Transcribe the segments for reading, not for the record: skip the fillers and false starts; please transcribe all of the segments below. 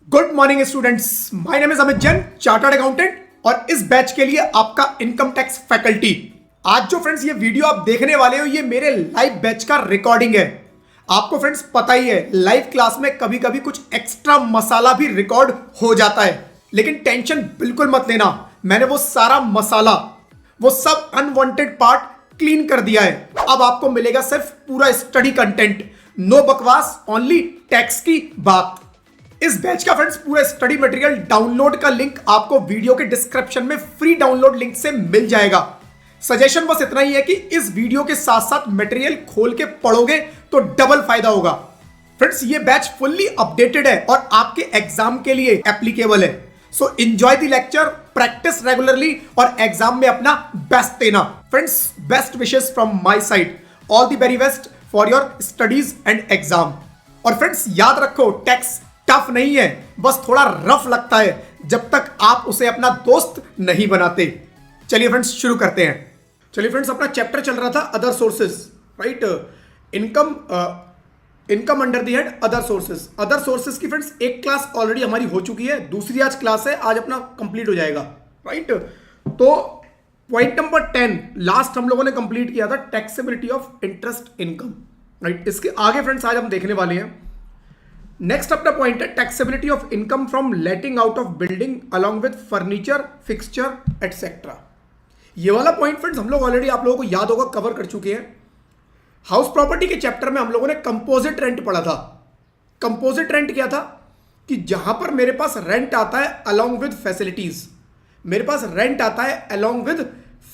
Good morning students, my name is Amit Jain, chartered accountant और इस batch के लिए आपका इनकम टैक्स फैकल्टी। आज जो फ्रेंड्स ये वीडियो आप देखने वाले हो, ये मेरे लाइव बैच का रिकॉर्डिंग है। आपको फ्रेंड्स पता ही है, लाइव क्लास में कभी कभी कुछ एक्स्ट्रा मसाला भी रिकॉर्ड हो जाता है, लेकिन टेंशन बिल्कुल मत लेना। मैंने वो सारा मसाला, वो सब अनवांटेड पार्ट क्लीन कर दिया है। अब आपको मिलेगा सिर्फ पूरा स्टडी कंटेंट, नो बकवास, ओनली टैक्स की बात। इस बैच का फ्रेंड्स पूरा स्टडी मटेरियल डाउनलोड का लिंक आपको वीडियो के डिस्क्रिप्शन में फ्री डाउनलोड लिंक से मिल जाएगा। सजेशन बस इतना ही है कि इस वीडियो के साथ साथ मटेरियल खोल के पढ़ोगे तो डबल फायदा होगा। फ्रेंड्स ये बैच फुल्ली अपडेटेड है और आपके एग्जाम के लिए एप्लीकेबल है। So enjoy the lecture, practice regularly और एग्जाम में अपना बेस्ट देना। Friends best wishes from my side, all the very best for your studies and exam. और फ्रेंड्स याद रखो, टैक्स टफ नहीं है, बस थोड़ा रफ लगता है जब तक आप उसे अपना दोस्त नहीं बनाते। चलिए फ्रेंड्स शुरू करते हैं। चलिए फ्रेंड्स, अपना चैप्टर चल रहा था other sources, right. Income under the head other sources. Other sources की फ्रेंड्स एक क्लास ऑलरेडी हमारी हो चुकी है, दूसरी आज क्लास है, आज अपना कंप्लीट हो जाएगा, राइट। तो पॉइंट नंबर 10 लास्ट हम लोगों ने कंप्लीट किया था, taxability of interest income, right. इसके आगे फ्रेंड्स आज हम देखने वाले हैं। नेक्स्ट अपना पॉइंट है taxability of income from letting out of building along with furniture, fixture etcetera. ये वाला पॉइंट फ्रेंड्स हम लोग ऑलरेडी, आप लोगों को याद होगा, कवर कर चुके हैं। हाउस प्रॉपर्टी के चैप्टर में हम लोगों ने कंपोजिट रेंट पढ़ा था। कंपोजिट रेंट क्या था कि जहां पर मेरे पास रेंट आता है अलोंग विद फैसिलिटीज, मेरे पास रेंट आता है अलोंग विद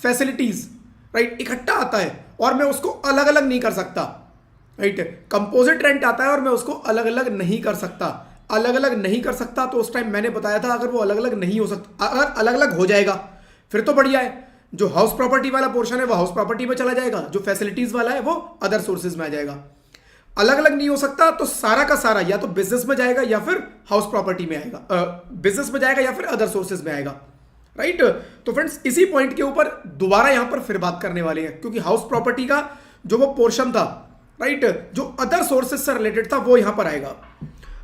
फैसिलिटीज, राइट, इकट्ठा आता है और मैं उसको अलग अलग नहीं कर सकता, राइट। कंपोजिट रेंट आता है और मैं उसको अलग अलग नहीं कर सकता। अलग अलग नहीं कर सकता तो उस टाइम मैंने बताया था, अगर वो अलग अलग नहीं हो सकता, अगर अलग अलग हो जाएगा फिर तो बढ़िया है। जो हाउस प्रॉपर्टी वाला पोर्शन है वो हाउस प्रॉपर्टी में चला जाएगा, जो फैसिलिटीज वाला है वो अदर सोर्सेज में आ जाएगा। अलग अलग नहीं हो सकता तो सारा का सारा या तो बिजनेस में जाएगा या फिर हाउस प्रॉपर्टी में आएगा, बिजनेस में जाएगा या फिर अदर सोर्सेज में आएगा, राइट। तो फ्रेंड्स इसी पॉइंट के ऊपर दोबारा यहां पर फिर बात करने वाले हैं, क्योंकि हाउस प्रॉपर्टी का जो वो पोर्शन था, राइट, जो अदर सोर्सेज से रिलेटेड था वो यहां पर आएगा।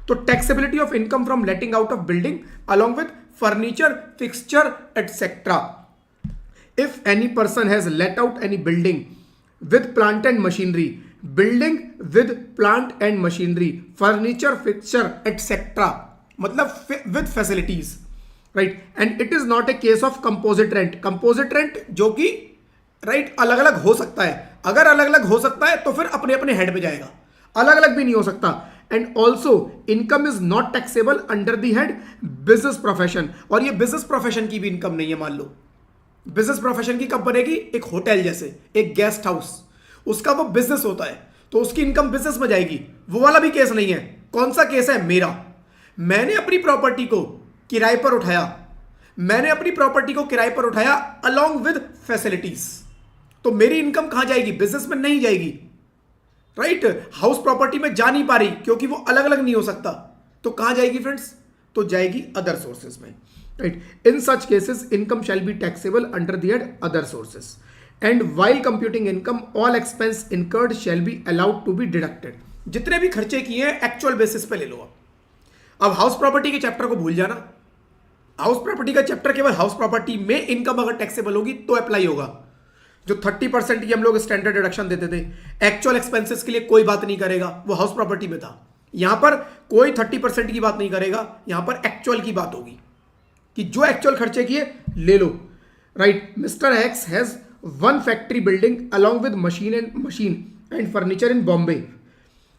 तो taxability of income from letting out of building along with furniture, fixture etcetera. If any person has let out any building with plant and machinery, building with plant and machinery, furniture, fixture etcetera, मतलब with facilities, right, and it is not a case of composite rent. Composite rent जो कि right अलग अलग हो सकता है, अगर अलग अलग हो सकता है तो फिर अपने अपने हेड पे जाएगा, अलग अलग भी नहीं हो सकता। And also income is not taxable under the head business profession. और ये बिजनेस प्रोफेशन की भी इनकम नहीं है। मान लो बिजनेस प्रोफेशन की कब बनेगी, एक होटल जैसे, एक गेस्ट हाउस, उसका वो बिजनेस होता है तो उसकी इनकम बिजनेस में जाएगी। वो वाला भी केस नहीं है। कौन सा केस है मेरा? मैंने अपनी प्रॉपर्टी को किराए पर उठाया, मैंने अपनी प्रॉपर्टी को किराए पर उठाया अलोंग विद फैसिलिटीज, तो मेरी इनकम कहां जाएगी? बिजनेस में नहीं जाएगी, राइट। हाउस प्रॉपर्टी में जा नहीं पा रही क्योंकि वो अलग अलग नहीं हो सकता, तो कहां जाएगी फ्रेंड्स? तो जाएगी अदर सोर्सेज में, right. In such cases income shall be taxable under the head other sources and while computing income all expense incurred shall be allowed to be deducted. जितने भी खर्चे किए हैं एक्चुअल बेसिस पे ले लो। अब हाउस प्रॉपर्टी के चैप्टर को भूल जाना। हाउस प्रॉपर्टी का चैप्टर केवल हाउस प्रॉपर्टी में इनकम अगर टैक्सेबल होगी तो अप्लाई होगा। जो 30% की हम लोग स्टैंडर्ड डिडक्शन देते थे, एक्चुअल एक्सपेंसेस के लिए कोई बात नहीं करेगा, वो हाउस प्रॉपर्टी में था। यहां पर कोई 30% की बात नहीं करेगा, यहां पर एक्चुअल की बात होगी कि जो एक्चुअल खर्चे किए ले लो, right. Mister X has one factory building along with machine and furniture in Bombay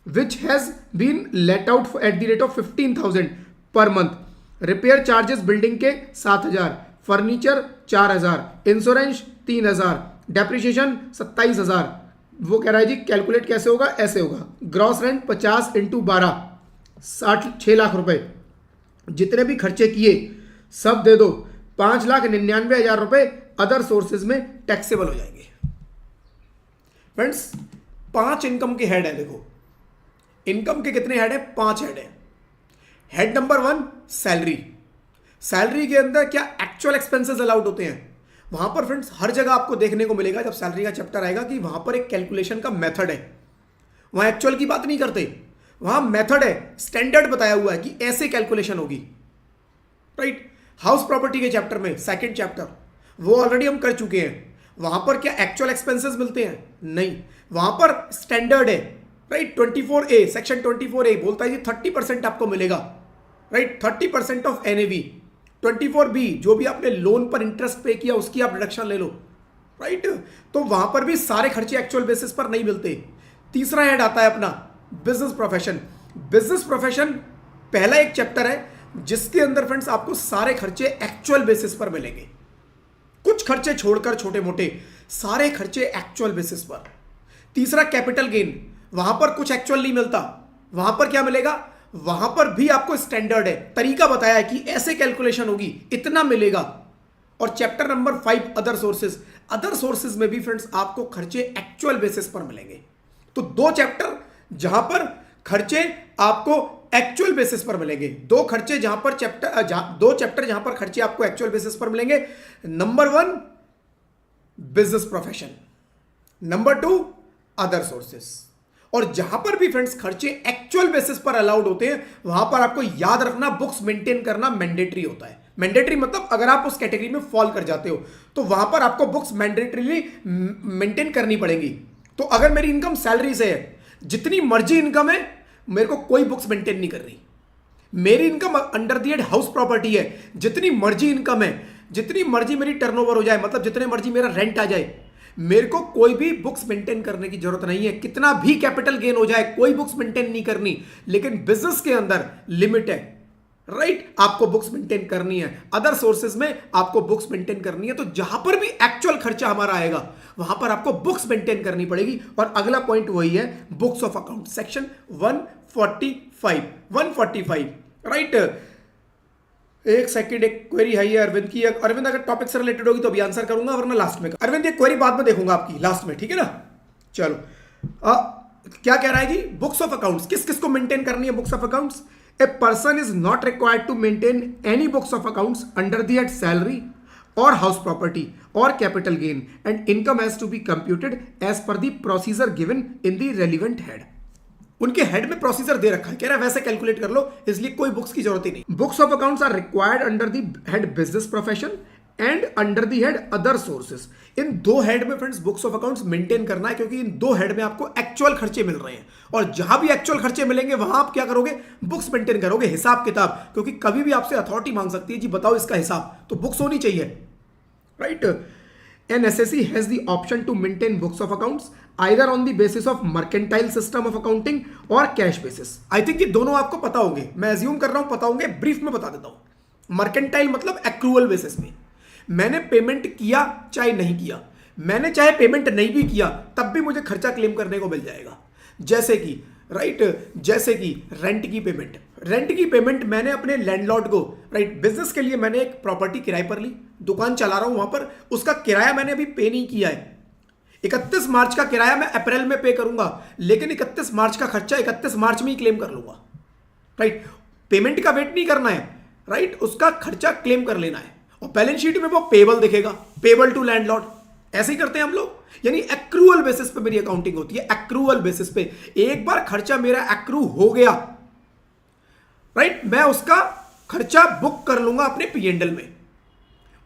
which has been let out at the rate of 15,000 per month. Repair charges building के 7,000, फर्नीचर 4,000, इंश्योरेंस 3,000, डेप्रिसिएशन 27,000। वो कह रहा है जी calculate कैसे होगा? ऐसे होगा, gross rent 50 into 12, 6 lakh रुपए। जितने भी खर्चे किए सब दे दो, 5,99,000 रुपए अदर सोर्सेज में टैक्सेबल हो जाएंगे। फ्रेंड्स 5 इनकम के हेड है। देखो इनकम के कितने हेड है? 5 हेड है। Head number 1 salary. सैलरी के अंदर क्या एक्चुअल एक्सपेंसेस अलाउड होते हैं? वहां पर फ्रेंड्स हर जगह आपको देखने को मिलेगा जब सैलरी का चैप्टर आएगा कि वहां पर एक कैलकुलेशन का मेथड है। वहां एक्चुअल की बात नहीं करते, वहां मेथड है, स्टैंडर्ड बताया हुआ है कि ऐसे कैलकुलेशन होगी, राइट। हाउस प्रॉपर्टी के चैप्टर में, सेकंड चैप्टर, वो ऑलरेडी हम कर चुके हैं। वहां पर क्या एक्चुअल एक्सपेंसेस मिलते हैं? नहीं, वहां पर स्टैंडर्ड है, राइट। 24A, सेक्शन 24A बोलता है कि 30% आपको मिलेगा, राइट, 30% ऑफ NAV। 24B, जो भी आपने लोन पर इंटरेस्ट पे किया उसकी आप डिडक्शन ले लो, राइट। तो वहां पर भी सारे खर्चे एक्चुअल बेसिस पर नहीं मिलते। तीसरा हेड आता है अपना बिजनेस प्रोफेशन। बिजनेस प्रोफेशन पहला एक चैप्टर है जिसके अंदर फ्रेंड्स आपको सारे खर्चे एक्चुअल बेसिस पर मिलेंगे, कुछ खर्चे छोड़कर छोटे मोटे सारे खर्चे एक्चुअल बेसिस पर। तीसरा कैपिटल गेन, वहां पर कुछ एक्चुअल नहीं मिलता, वहां पर क्या मिलेगा? वहां पर भी आपको स्टैंडर्ड है, तरीका बताया है कि ऐसे कैलकुलेशन होगी, इतना मिलेगा। और chapter number 5 other sources, other sources में भी फ्रेंड्स आपको खर्चे एक्चुअल बेसिस पर मिलेंगे। तो दो चैप्टर जहां पर खर्चे आपको एक्चुअल बेसिस पर मिलेंगे, दो खर्चे जहां पर दो चैप्टर जहां पर खर्चे आपको एक्चुअल बेसिस पर मिलेंगे। Number 1 business profession, number 2 other sources. और जहां पर भी फ्रेंड्स खर्चे एक्चुअल बेसिस पर अलाउड होते हैं वहां पर आपको याद रखना बुक्स मेंटेन करना मैंडेटरी होता है। मैंडेटरी मतलब अगर आप उस कैटेगरी में फॉल कर जाते हो तो वहां पर आपको बुक्स मैंडेटरीली मेंटेन करनी पड़ेंगी। तो अगर मेरी इनकम सैलरी से है, जितनी मर्जी इनकम है, मेरे को कोई बुक्स मेंटेन नहीं कर रही। मेरी income under the head house property है, जितनी मर्जी इनकम है, जितनी मर्जी मेरी टर्नओवर हो जाए, मतलब जितने मर्जी मेरा रेंट आ जाए, मेरे को कोई भी बुक्स मेंटेन करने की जरूरत नहीं है। कितना भी कैपिटल गेन हो जाए कोई बुक्स मेंटेन नहीं करनी। लेकिन बिजनेस के अंदर लिमिट है, राइट, आपको बुक्स मेंटेन करनी है। अदर सोर्सेज में आपको बुक्स मेंटेन करनी है। तो जहां पर भी एक्चुअल खर्चा हमारा आएगा वहां पर आपको बुक्स मेंटेन करनी पड़ेगी। और अगला पॉइंट वही है, books of account, section 145, right. एक सेकंड, एक क्वेरी है अरविंद की। अरविंद अगर टॉपिक से रिलेटेड होगी तो अभी आंसर करूंगा, वरना लास्ट में। अरविंद ये क्वेरी बाद में देखूंगा आपकी, लास्ट में, ठीक है ना। चलो क्या कह रहा है जी? बुक्स ऑफ अकाउंट्स किस किस को मेंटेन करनी है? Books of accounts, a person is not required to maintain any books of accounts under the head salary और हाउस प्रॉपर्टी और capital gain and income has to be computed as per the procedure given in the relevant head. उनके head में procedure दे रखा है, कह रहा है वैसे कैलकुलेट कर लो, इसलिए कोई बुक्स की जरूरत ही नहीं। Books of accounts are required under the head business profession and under the head other sources. इन दो हेड में friends books of accounts maintain करना है, क्योंकि इन दो हेड में आपको एक्चुअल खर्चे मिल रहे हैं। और जहां भी एक्चुअल खर्चे मिलेंगे वहां आप क्या करोगे? बुक्स मेंटेन करोगे, हिसाब किताब। क्योंकि कभी भी आपसे अथॉरिटी मांग सकती है, जी बताओ इसका हिसाब, तो बुक्स होनी चाहिए, right. An SSE has the option to maintain books of accounts either on the basis of mercantile system of accounting or cash basis. I think ये दोनों आपको पता होंगे, मैं एज्यूम कर रहा हूं पता होंगे, ब्रीफ में बता देता हूं। मर्केंटाइल मतलब एक्रूअल बेसिस में, मैंने पेमेंट किया चाहे नहीं किया, मैंने चाहे पेमेंट नहीं भी किया तब भी मुझे खर्चा क्लेम करने को मिल जाएगा। जैसे कि राइट, जैसे कि रेंट की पेमेंट मैंने अपने लैंडलॉर्ड को, राइट, बिजनेस के लिए मैंने एक प्रॉपर्टी किराए पर ली, दुकान चला रहा हूं, वहां पर उसका किराया मैंने अभी पे नहीं किया है। 31 मार्च का किराया मैं अप्रैल में पे करूंगा, लेकिन 31 मार्च का खर्चा 31 मार्च में ही क्लेम कर लूंगा, राइट। पेमेंट का वेट नहीं करना है, राइट, उसका खर्चा क्लेम कर लेना है। और बैलेंस शीट में वो पेबल दिखेगा, पेबल टू लैंडलॉर्ड, ऐसे ही करते हैं हम लोग। यानी एक्रूअल बेसिस पे मेरी अकाउंटिंग होती है, एक्रूअल बेसिस पे। एक बार खर्चा मेरा एक्रू हो गया, राइट, मैं उसका खर्चा बुक कर लूंगा अपने P&L में।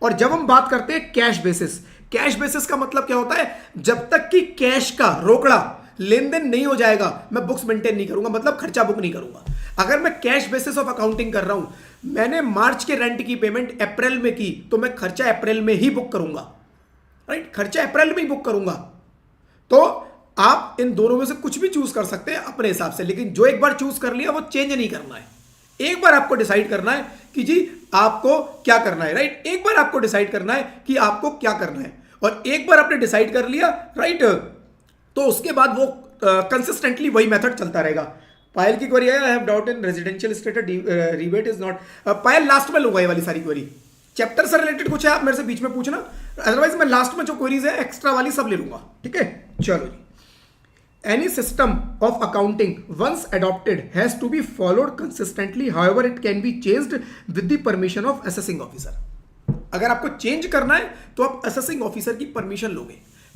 और जब हम बात करते हैं कैश बेसिस, कैश बेसिस का मतलब क्या होता है? जब तक कि कैश का रोकड़ा लेन देन नहीं हो जाएगा मैं बुक्स मेंटेन नहीं करूंगा, मतलब खर्चा बुक नहीं करूंगा। अगर मैं कैश बेसिस ऑफ अकाउंटिंग कर रहा हूं, मैंने मार्च के रेंट की पेमेंट अप्रैल में की, तो मैं खर्चा अप्रैल में ही बुक करूंगा, राइट, खर्चा अप्रैल में ही बुक करूंगा। तो आप इन दोनों में से कुछ भी चूज कर सकते हैं अपने हिसाब से, लेकिन जो एक बार चूज कर लिया वो चेंज नहीं करना है। एक बार आपको डिसाइड करना है कि जी आपको क्या करना है, राइट, एक बार आपको डिसाइड करना है कि आपको क्या करना है। और एक बार आपने डिसाइड कर लिया, राइट, तो उसके बाद वो कंसिस्टेंटली वही मेथड चलता रहेगा। पायल की क्वेरी है, आई have doubt in residential status rebate is not. Payal last में लूंगा ये वाली सारी क्वेरी, चैप्टर से रिलेटेड कुछ है आप मेरे से बीच में पूछना, अदरवाइज मैं लास्ट में जो क्वेरीज है एक्स्ट्रा वाली सब ले लूंगा, ठीक है। चलो जी, any system of accounting once adopted has to be followed consistently, however it can be changed with the permission of assessing officer। अगर आपको चेंज करना है तो आप असेसिंग ऑफिसर की परमिशन लोगे,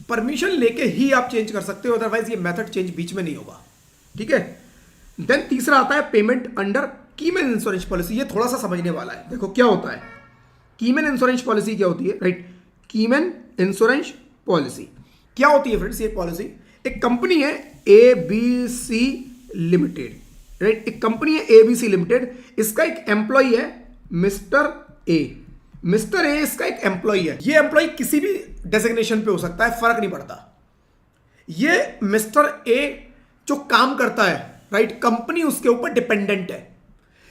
परमिशन लेके ही आप चेंज कर सकते हो, अदरवाइज ये मेथड चेंज बीच में नहीं होगा, ठीक है। देन तीसरा आता है payment under keyman insurance policy. ये थोड़ा सा समझने वाला है। देखो क्या होता है कीमैन इंश्योरेंस पॉलिसी, क्या होती है, राइट। कीमैन इंश्योरेंस पॉलिसी क्या होती है फ्रेंड्स? ये पॉलिसी, एक कंपनी है ABC लिमिटेड, राइट। एक कंपनी है ABC लिमिटेड, इसका एक एम्प्लॉय है मिस्टर ए। मिस्टर ए इसका एक एम्प्लॉय है। ये एम्प्लॉय किसी भी डेजिग्नेशन पे हो सकता है, फर्क नहीं पड़ता। ये मिस्टर ए जो काम करता है, राइट, कंपनी उसके ऊपर डिपेंडेंट है।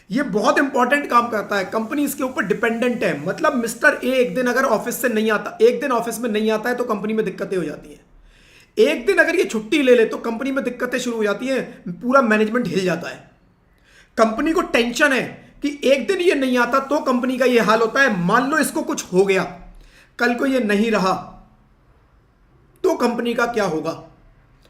ये बहुत इंपॉर्टेंट काम करता है, कंपनी इसके ऊपर डिपेंडेंट है। मतलब मिस्टर ए एक दिन अगर ऑफिस से नहीं आता, एक दिन ऑफिस में नहीं आता है तो कंपनी में दिक्कतें हो जाती हैं। एक दिन अगर ये छुट्टी ले ले तो कंपनी में दिक्कतें शुरू हो जाती हैं, पूरा मैनेजमेंट हिल जाता है। कंपनी को टेंशन है कि एक दिन ये नहीं आता तो कंपनी का ये हाल होता है। मान लो इसको कुछ हो गया, कल को ये नहीं रहा तो कंपनी का क्या होगा?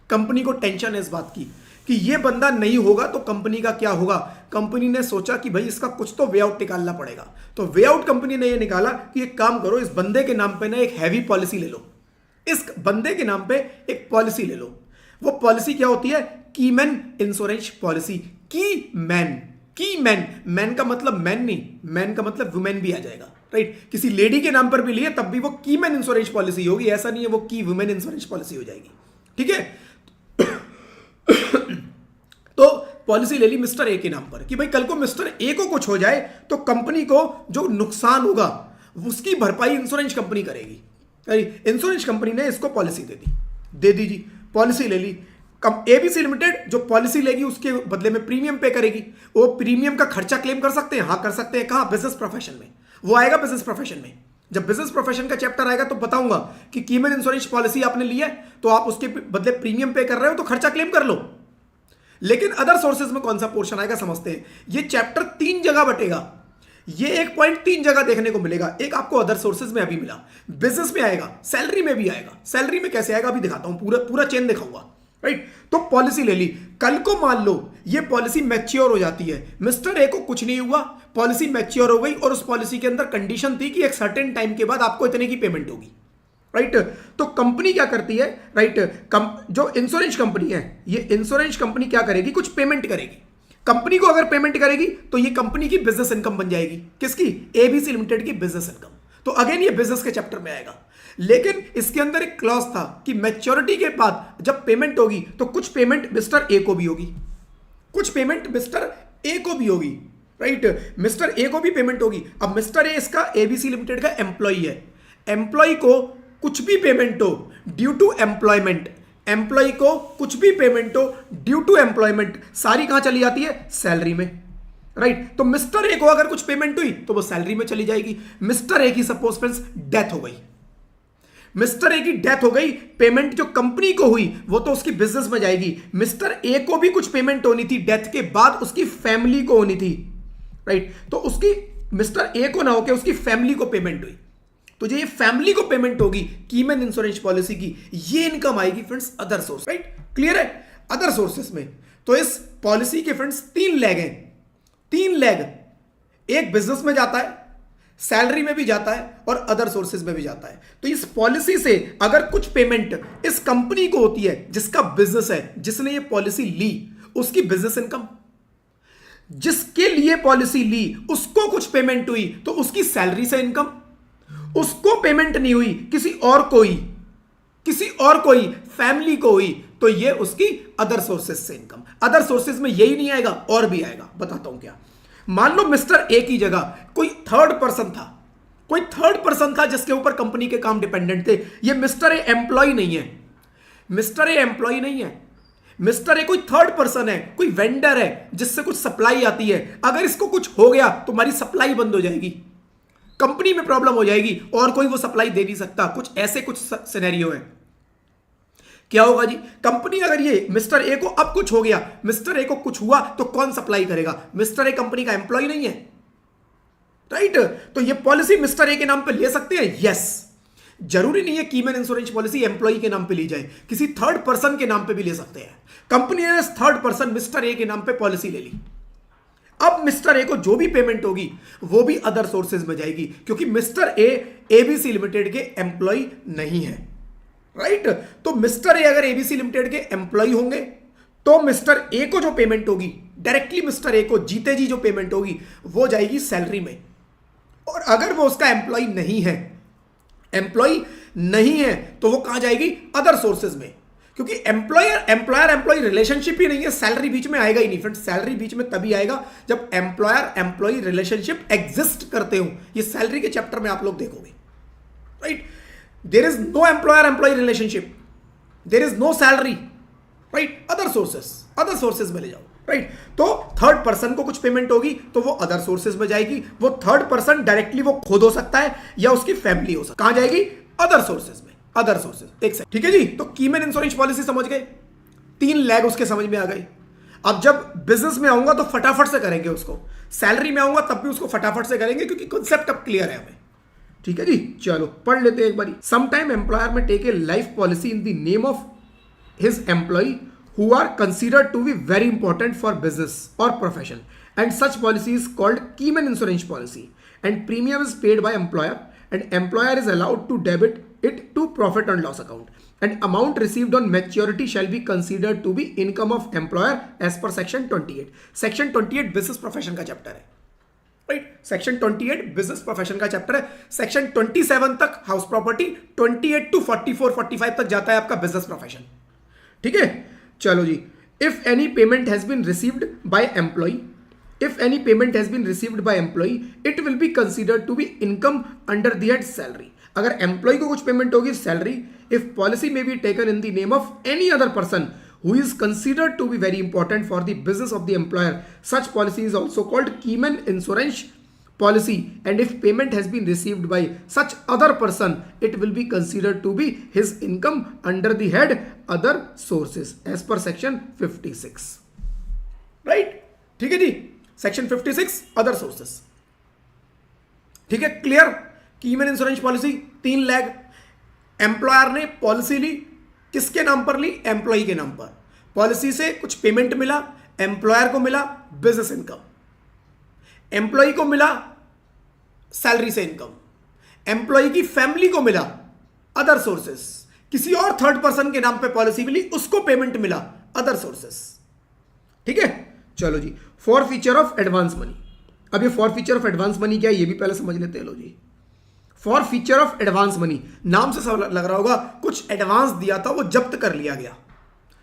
कंपनी को टेंशन है इस बात की कि ये बंदा नहीं होगा तो कंपनी का क्या होगा। कंपनी ने सोचा कि भाई इसका कुछ तो वे आउट निकालना पड़ेगा। तो वे आउट कंपनी ने ये निकाला कि एक काम करो, इस बंदे के नाम पे ना एक हैवी पॉलिसी ले लो। इस बंदे के नाम पे एक पॉलिसी ले लो। वो पॉलिसी क्या होती है? Keyman insurance policy. की मैन का मतलब मैन नहीं, मैन का मतलब वुमेन भी आ जाएगा, राइट। किसी लेडी के नाम पर भी लिए तब भी वो कीमैन इंश्योरेंस पॉलिसी होगी, ऐसा नहीं है वो की वुमेन इंश्योरेंस पॉलिसी हो जाएगी, ठीक है। तो पॉलिसी ले ली मिस्टर ए के नाम पर कि भाई कल को मिस्टर ए को कुछ हो जाए तो कंपनी को जो नुकसान होगा उसकी भरपाई इंश्योरेंस कंपनी करेगी। इंश्योरेंस कंपनी ने इसको पॉलिसी दे दी जी, पॉलिसी ले ली। ABC लिमिटेड जो पॉलिसी लेगी उसके बदले में प्रीमियम पे करेगी। वो प्रीमियम का खर्चा क्लेम कर सकते हैं, हाँ कर सकते हैं। कहाँ? बिजनेस प्रोफेशन में। वो आएगा बिजनेस प्रोफेशन में। जब बिजनेस प्रोफेशन का चैप्टर आएगा तो बताऊंगा कि कीमैन इंश्योरेंस पॉलिसी आपने ली है तो आप उसके बदले प्रीमियम पे कर रहे हो तो खर्चा क्लेम कर लो। लेकिन अदर सोर्सेज में कौन सा पोर्शन आएगा समझते हैं। ये चैप्टर 3 जगह बटेगा। ये एक पॉइंट 3 जगह देखने को मिलेगा। एक आपको अदर सोर्सेज में अभी मिला, बिजनेस में आएगा, सैलरी में भी आएगा। सैलरी में कैसे आएगा अभी दिखाता हूं, पूरा चेन दिखाऊंगा, राइट। तो पॉलिसी ले ली, कल को मान लो ये पॉलिसी मैच्योर हो जाती है। मिस्टर ए को कुछ नहीं हुआ, पॉलिसी मैच्योर हो गई और उस पॉलिसी के अंदर कंडीशन थी कि एक सर्टेन टाइम के बाद आपको इतने की पेमेंट होगी, राइट। तो कंपनी क्या करती है, राइट, जो इंश्योरेंस कंपनी है, ये इंश्योरेंस कंपनी क्या करेगी? कुछ पेमेंट करेगी। कंपनी को अगर पेमेंट करेगी तो ये कंपनी की बिजनेस इनकम बन जाएगी। किसकी? ABC लिमिटेड की बिजनेस इनकम। तो अगेन ये बिजनेस के चैप्टर में आएगा। लेकिन इसके अंदर एक क्लॉज था कि मैच्योरिटी के बाद जब पेमेंट होगी तो कुछ पेमेंट मिस्टर ए को भी होगी, कुछ पेमेंट मिस्टर ए को भी होगी, राइट। मिस्टर ए को भी पेमेंट होगी। अब मिस्टर ए इसका ABC लिमिटेड का एम्प्लॉय है। एम्प्लॉय को कुछ भी पेमेंट हो ड्यू टू एम्प्लॉयमेंट, एम्प्लॉय को कुछ भी पेमेंट हो ड्यू टू एम्प्लॉयमेंट, सारी कहां चली जाती है? सैलरी में, राइट। तो मिस्टर ए को अगर कुछ पेमेंट हुई तो वो सैलरी में चली जाएगी। मिस्टर ए की सपोज फ्रेंड्स डेथ हो गई, मिस्टर ए की डेथ हो गई, पेमेंट जो कंपनी को हुई वो तो उसकी बिजनेस में जाएगी। मिस्टर ए को भी कुछ पेमेंट होनी थी डेथ के बाद, उसकी फैमिली को होनी थी, राइट। तो उसकी मिस्टर ए को ना होकर उसकी फैमिली को पेमेंट हुई, तो जो ये फैमिली को पेमेंट होगी कीमैन इंश्योरेंस पॉलिसी की, ये इनकम आएगी friends other source, right. Clear है? अदर सोर्सेस में तो इस पॉलिसी के फ्रेंड्स 3 लेग हैं। 3 लेग, एक बिजनेस में जाता है, सैलरी में भी जाता है और अदर सोर्सेज में भी जाता है। तो इस पॉलिसी से अगर कुछ पेमेंट इस कंपनी को होती है जिसका बिजनेस है, जिसने ये पॉलिसी ली, उसकी बिजनेस इनकम, जिसके लिए पॉलिसी ली उसको कुछ पेमेंट हुई तो उसकी सैलरी से इनकम, उसको पेमेंट नहीं हुई किसी और कोई फैमिली को हुई तो ये उसकी अदर सोर्सेज से इनकम। अदर सोर्सेज में यही नहीं आएगा और भी आएगा, बताता हूं क्या। मान लो मिस्टर ए की जगह कोई थर्ड पर्सन था जिसके ऊपर कंपनी के काम डिपेंडेंट थे। ये मिस्टर ए एम्प्लॉय नहीं है, मिस्टर ए कोई थर्ड पर्सन है, कोई वेंडर है जिससे कुछ सप्लाई आती है। अगर इसको कुछ हो गया तो हमारी सप्लाई बंद हो जाएगी, कंपनी में प्रॉब्लम हो जाएगी और कोई वो सप्लाई दे नहीं सकता। कुछ सिनेरियो है। क्या होगा जी? कंपनी अगर ये मिस्टर ए को अब कुछ हो गया, मिस्टर ए को कुछ हुआ तो कौन सप्लाई करेगा? मिस्टर ए कंपनी का एम्प्लॉय नहीं है, राइट। तो ये पॉलिसी मिस्टर ए के नाम पे ले सकते हैं, यस। जरूरी नहीं है कीमैन इंश्योरेंस पॉलिसी एम्प्लॉय के नाम पे ली जाए, किसी थर्ड पर्सन के नाम पे भी ले सकते हैं। कंपनी ने थर्ड पर्सन मिस्टर ए के नाम पे पॉलिसी ले ली। अब मिस्टर ए को जो भी पेमेंट होगी वो भी अदर सोर्सेज में जाएगी, क्योंकि मिस्टर ए ABC लिमिटेड के एम्प्लॉय नहीं है, राइट। तो मिस्टर ए अगर ABC लिमिटेड के एम्प्लॉय होंगे तो मिस्टर ए को जो पेमेंट होगी डायरेक्टली मिस्टर ए को जीते जी जो पेमेंट होगी वो जाएगी सैलरी में। और अगर वो उसका एम्प्लॉय नहीं है तो वो कहां जाएगी? अदर सोर्सेज में। क्योंकि एम्प्लॉयर एम्प्लॉय रिलेशनशिप ही नहीं है, सैलरी बीच में आएगा ही नहीं फ्रेंड्स। सैलरी बीच में तभी आएगा जब एम्प्लॉयर एम्प्लॉय रिलेशनशिप एग्जिस्ट करते हो। ये सैलरी के चैप्टर में आप लोग देखोगे, right? There is no employer employ relationship, there is no salary, right? Other sources में ले जाओ, राइट? तो थर्ड पर्सन को कुछ पेमेंट होगी तो वो अदर सोर्सेज में जाएगी। वो थर्ड पर्सन डायरेक्टली वो खुद हो सकता है या उसकी फैमिली हो सकती है। कहां जाएगी? अदर सोर्सेज में। Other sources. एक सेकंड, ठीक है जी। तो कीमैन इंश्योरेंस पॉलिसी समझ गए, 3 लैग उसके समझ में आ गई। अब जब बिजनेस में आऊंगा तो फटाफट से करेंगे उसको, सैलरी में आऊंगा तब भी उसको फटाफट से करेंगे क्योंकि कॉन्सेप्ट अब क्लियर है हमें, ठीक है जी। चलो पढ़ लेते हैं एक बारी। Sometime employer may take a life policy in the name of his employ who are considered to be very important for business or profession, and such policy is called Keyman insurance policy, and premium is paid by employer, and employer is allowed to debit it to profit and loss account, and amount received on maturity shall be considered to be income of employer as per section 28. section 28 business profession का chapter है, right? Section 28 business profession का chapter है। Section 27 तक house property, 28 to 44-45 तक जाता है आपका business profession, ठीक है। चलो जी। If any payment has been received by employ, it will be considered to be income under the head salary. अगर एम्प्लॉय को कुछ पेमेंट होगी सैलरी, इफ पॉलिसी में be taken in the name of any other person who is considered to be very important for the business of the employer, such policy is also called Keyman insurance policy, and if payment has been received by such other person, it will be considered to be his income under the head other sources as per section 56, right? ठीक है जी। section 56 other sources, ठीक है, clear? Keyman insurance policy 3 lakh, employer ने policy ली, किसके नाम पर ली? Employ के नाम पर। पॉलिसी से कुछ पेमेंट मिला, एम्प्लॉयर को मिला बिजनेस इनकम, एम्प्लॉय को मिला सैलरी से इनकम, एम्प्लॉय की फैमिली को मिला अदर सोर्सेस, किसी और थर्ड पर्सन के नाम पे पॉलिसी मिली उसको पेमेंट मिला अदर सोर्सेस, ठीक है। चलो जी। Forfeiture of advance money. अब ये forfeiture of advance money क्या है ये भी पहले समझ लेते हैं। लो जी, forfeiture of advance money, नाम से सब लग रहा होगा कुछ एडवांस दिया था वो जब्त कर लिया गया,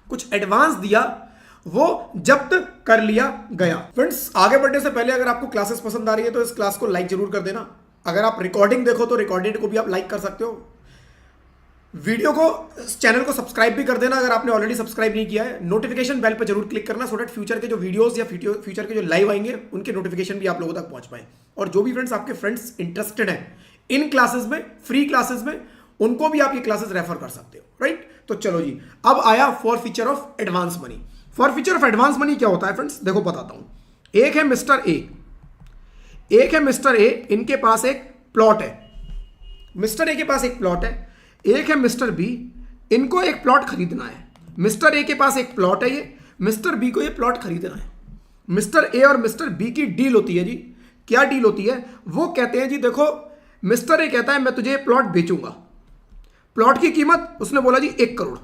कुछ एडवांस दिया वो जब्त कर लिया गया। फ्रेंड्स, आगे बढ़ने से पहले अगर आपको क्लासेस पसंद आ रही है तो इस क्लास को लाइक जरूर कर देना। अगर आप रिकॉर्डिंग देखो तो रिकॉर्डिंग को भी आप लाइक कर सकते हो। वीडियो को, चैनल को सब्सक्राइब भी कर देना अगर आपने ऑलरेडी सब्सक्राइब नहीं किया है। नोटिफिकेशन बेल पर जरूर क्लिक करना सो दैट फ्यूचर के जो वीडियोस या फ्यूचर के जो लाइव आएंगे उनके नोटिफिकेशन भी आप लोगों तक पहुंच पाए। और जो भी फ्रेंड्स आपके फ्रेंड्स इंटरेस्टेड हैं इन क्लासेस में, फ्री क्लासेस में, उनको भी आप ये क्लासेस रेफर कर सकते हो, राइट? तो चलो जी, अब आया for feature of advance money. For feature of advance money क्या होता है फ्रेंड्स? देखो बताता हूं। एक है मिस्टर ए, इनके पास एक प्लॉट है, मिस्टर ए के पास एक प्लॉट है। एक है मिस्टर बी, इनको एक प्लॉट खरीदना है। मिस्टर ए के पास एक प्लॉट है, ये मिस्टर बी को ये प्लॉट खरीदना है। मिस्टर ए और मिस्टर बी की डील होती है जी। क्या डील होती है? वो कहते हैं जी देखो, मिस्टर ए कहता है मैं तुझे प्लॉट बेचूंगा। प्लॉट की कीमत उसने बोला जी 1 करोड़।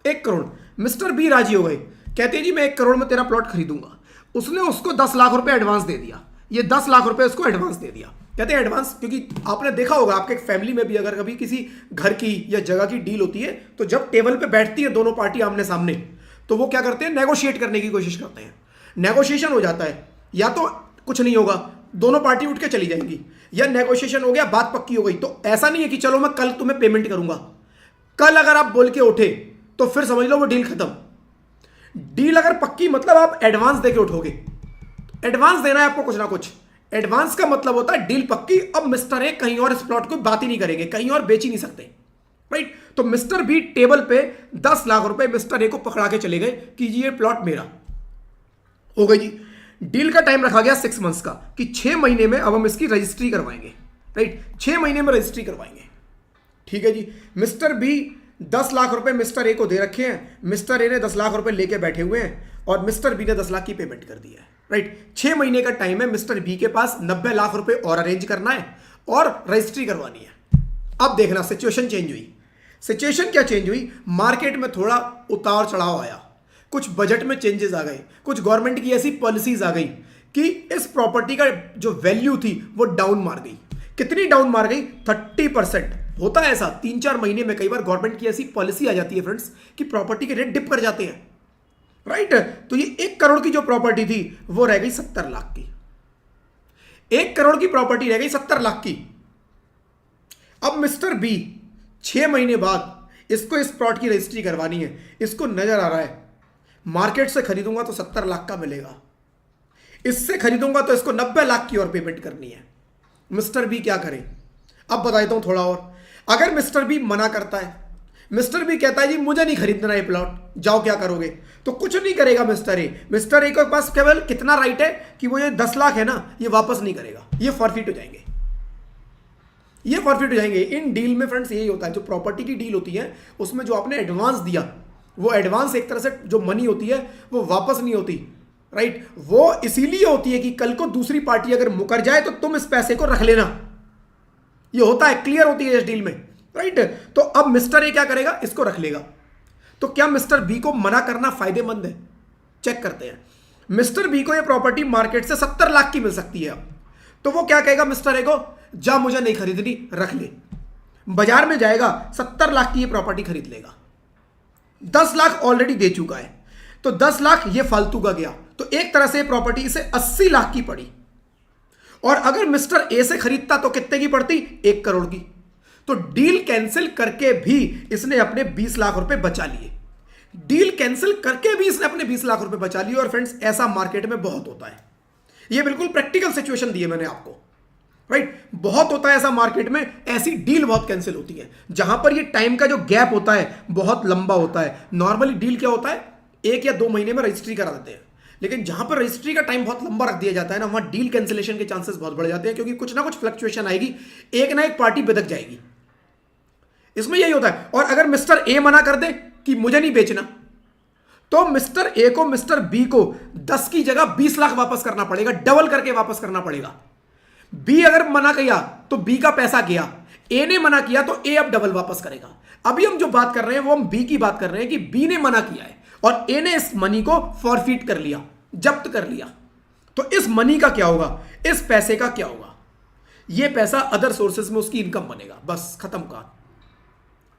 1 करोड़। मिस्टर बी राजी हो गए, कहते हैं जी मैं 1 करोड़ में तेरा प्लॉट खरीदूंगा। उसने उसको 10 लाख रुपए एडवांस दे दिया। ये 10 लाख रुपए उसको एडवांस दे दिया। कहते हैं एडवांस, क्योंकि आपने देखा होगा आपके फैमिली में भी अगर कभी किसी घर की या जगह की डील होती है तो जब टेबल पे बैठती है दोनों पार्टी आमने सामने तो वो क्या करते हैं? नेगोशिएट करने की कोशिश करते हैं। नेगोशिएशन हो जाता है, या तो कुछ नहीं होगा, दोनों पार्टी उठ के चली जाएंगी, या नेगोशिएशन हो गया, बात पक्की हो गई। तो ऐसा नहीं है कि चलो मैं कल तुम्हें पेमेंट करूंगा। कल अगर आप बोल के उठे तो फिर समझ लो वो डील खत्म। डील अगर पक्की मतलब आप एडवांस देके उठोगे। एडवांस देना है आपको कुछ ना कुछ। एडवांस का मतलब होता है डील पक्की। अब मिस्टर ए कहीं और इस प्लॉट को बात ही नहीं करेंगे, कहीं और बेच ही नहीं सकते, राइट? तो मिस्टर बी टेबल पे 10 लाख रुपए मिस्टर ए को पकड़ा के चले गए कि जी ये प्लॉट मेरा हो गई जी। डील का टाइम रखा गया 6 मंथ्स का कि 6 महीने में अब हम इसकी रजिस्ट्री करवाएंगे, राइट? 6 महीने में रजिस्ट्री करवाएंगे, ठीक है जी। मिस्टर बी 10 लाख रुपए मिस्टर ए को दे रखे हैं। मिस्टर ए ने 10 लाख रुपए लेके बैठे हुए हैं और मिस्टर बी ने 10 लाख की पेमेंट कर दी है, राइट? 6 महीने का टाइम है। मिस्टर बी के पास 90 लाख रुपए और अरेंज करना है और रजिस्ट्री करवानी है। अब देखना सिचुएशन चेंज हुई। सिचुएशन क्या चेंज हुई? मार्केट में थोड़ा उतार चढ़ाव आया। कुछ बजट में चेंजेस आ गए, कुछ गवर्नमेंट की ऐसी पॉलिसीज आ गई कि इस प्रॉपर्टी का जो वैल्यू थी वो डाउन मार गई। कितनी डाउन मार गई? 30%। होता है ऐसा 3-4 महीने में, कई बार गवर्नमेंट की ऐसी पॉलिसी आ जाती है फ्रेंड्स कि प्रॉपर्टी के रेट डिप कर जाते हैं, राइट। तो ये 1 करोड़ की जो प्रॉपर्टी थी वो रह गई 70 लाख की। 1 करोड़ की प्रॉपर्टी रह गई 70 लाख की। अब मिस्टर बी 6 महीने बाद इसको इस प्लॉट की रजिस्ट्री करवानी है, इसको नजर आ रहा है मार्केट से खरीदूंगा तो 70 लाख का मिलेगा, इससे खरीदूंगा तो इसको 90 लाख की और पेमेंट करनी है। मिस्टर बी क्या करे? अब बताता हूं थोड़ा और। अगर मिस्टर बी मना करता है, मिस्टर बी कहता है जी मुझे नहीं खरीदना ये प्लॉट, जाओ क्या करोगे, तो कुछ नहीं करेगा मिस्टर ए। मिस्टर ए के पास केवल कितना राइट है कि वो ये 10 लाख है ना, ये वापस नहीं करेगा, ये फॉरफिट हो जाएंगे, ये फॉरफिट हो जाएंगे। इन डील में फ्रेंड्स यही होता है, जो प्रॉपर्टी की डील होती है उसमें जो आपने एडवांस दिया, वो एडवांस एक तरह से जो मनी होती है वो वापस नहीं होती, राइट। वो इसीलिए होती है कि कल को दूसरी पार्टी अगर मुकर जाए तो तुम इस पैसे को रख लेना, ये होता है, क्लियर होती है इस डील में, राइट। तो अब मिस्टर ए क्या करेगा? इसको रख लेगा। तो क्या मिस्टर बी को मना करना फायदेमंद है? चेक करते हैं। मिस्टर बी को ये प्रॉपर्टी मार्केट से 70 लाख की मिल सकती है अब, तो वो क्या कहेगा मिस्टर ए को? जा मुझे नहीं खरीदनी, रख ले। बाजार में जाएगा 70 लाख की ये प्रॉपर्टी खरीद लेगा, 10 लाख ऑलरेडी दे चुका है, तो 10 लाख ये फालतू का गया, तो एक तरह से प्रॉपर्टी इसे 80 लाख की पड़ी। और अगर मिस्टर ए से खरीदता तो कितने की पड़ती? 1 करोड़ की। तो डील कैंसिल करके भी इसने अपने 20 लाख रुपए बचा लिए, डील कैंसिल करके भी इसने अपने 20 लाख रुपए बचा लिए। और फ्रेंड्स ऐसा मार्केट में बहुत होता है, ये बिल्कुल प्रैक्टिकल सिचुएशन दी है मैंने आपको, राइट। बहुत होता है ऐसा मार्केट में, ऐसी डील बहुत कैंसिल होती है जहां पर ये टाइम का जो गैप होता है बहुत लंबा होता है। नॉर्मली डील क्या होता है, 1 या 2 महीने में रजिस्ट्री करा देते हैं, लेकिन जहां पर रजिस्ट्री का टाइम बहुत लंबा रख दिया जाता है ना, वहां डील कैंसिलेशन के चांसेस बहुत बढ़ जाते हैं, क्योंकि कुछ ना कुछ फ्लक्चुएशन आएगी, एक ना एक पार्टी बिदक जाएगी। इसमें यही होता है। और अगर मिस्टर ए मना कर दे कि मुझे नहीं बेचना, तो मिस्टर ए को मिस्टर बी को 10 की जगह 20 लाख वापस करना पड़ेगा, डबल करके वापस करना पड़ेगा। बी अगर मना किया तो बी का पैसा गया, ए ने मना किया तो ए अब डबल वापस करेगा। अभी हम जो बात कर रहे हैं वो हम बी की बात कर रहे हैं कि बी ने मना किया है और ए ने इस मनी को फॉरफिट कर लिया, जब्त कर लिया। तो इस मनी का क्या होगा, इस पैसे का क्या होगा? ये पैसा अदर सोर्सेज में उसकी इनकम बनेगा, बस खत्म का,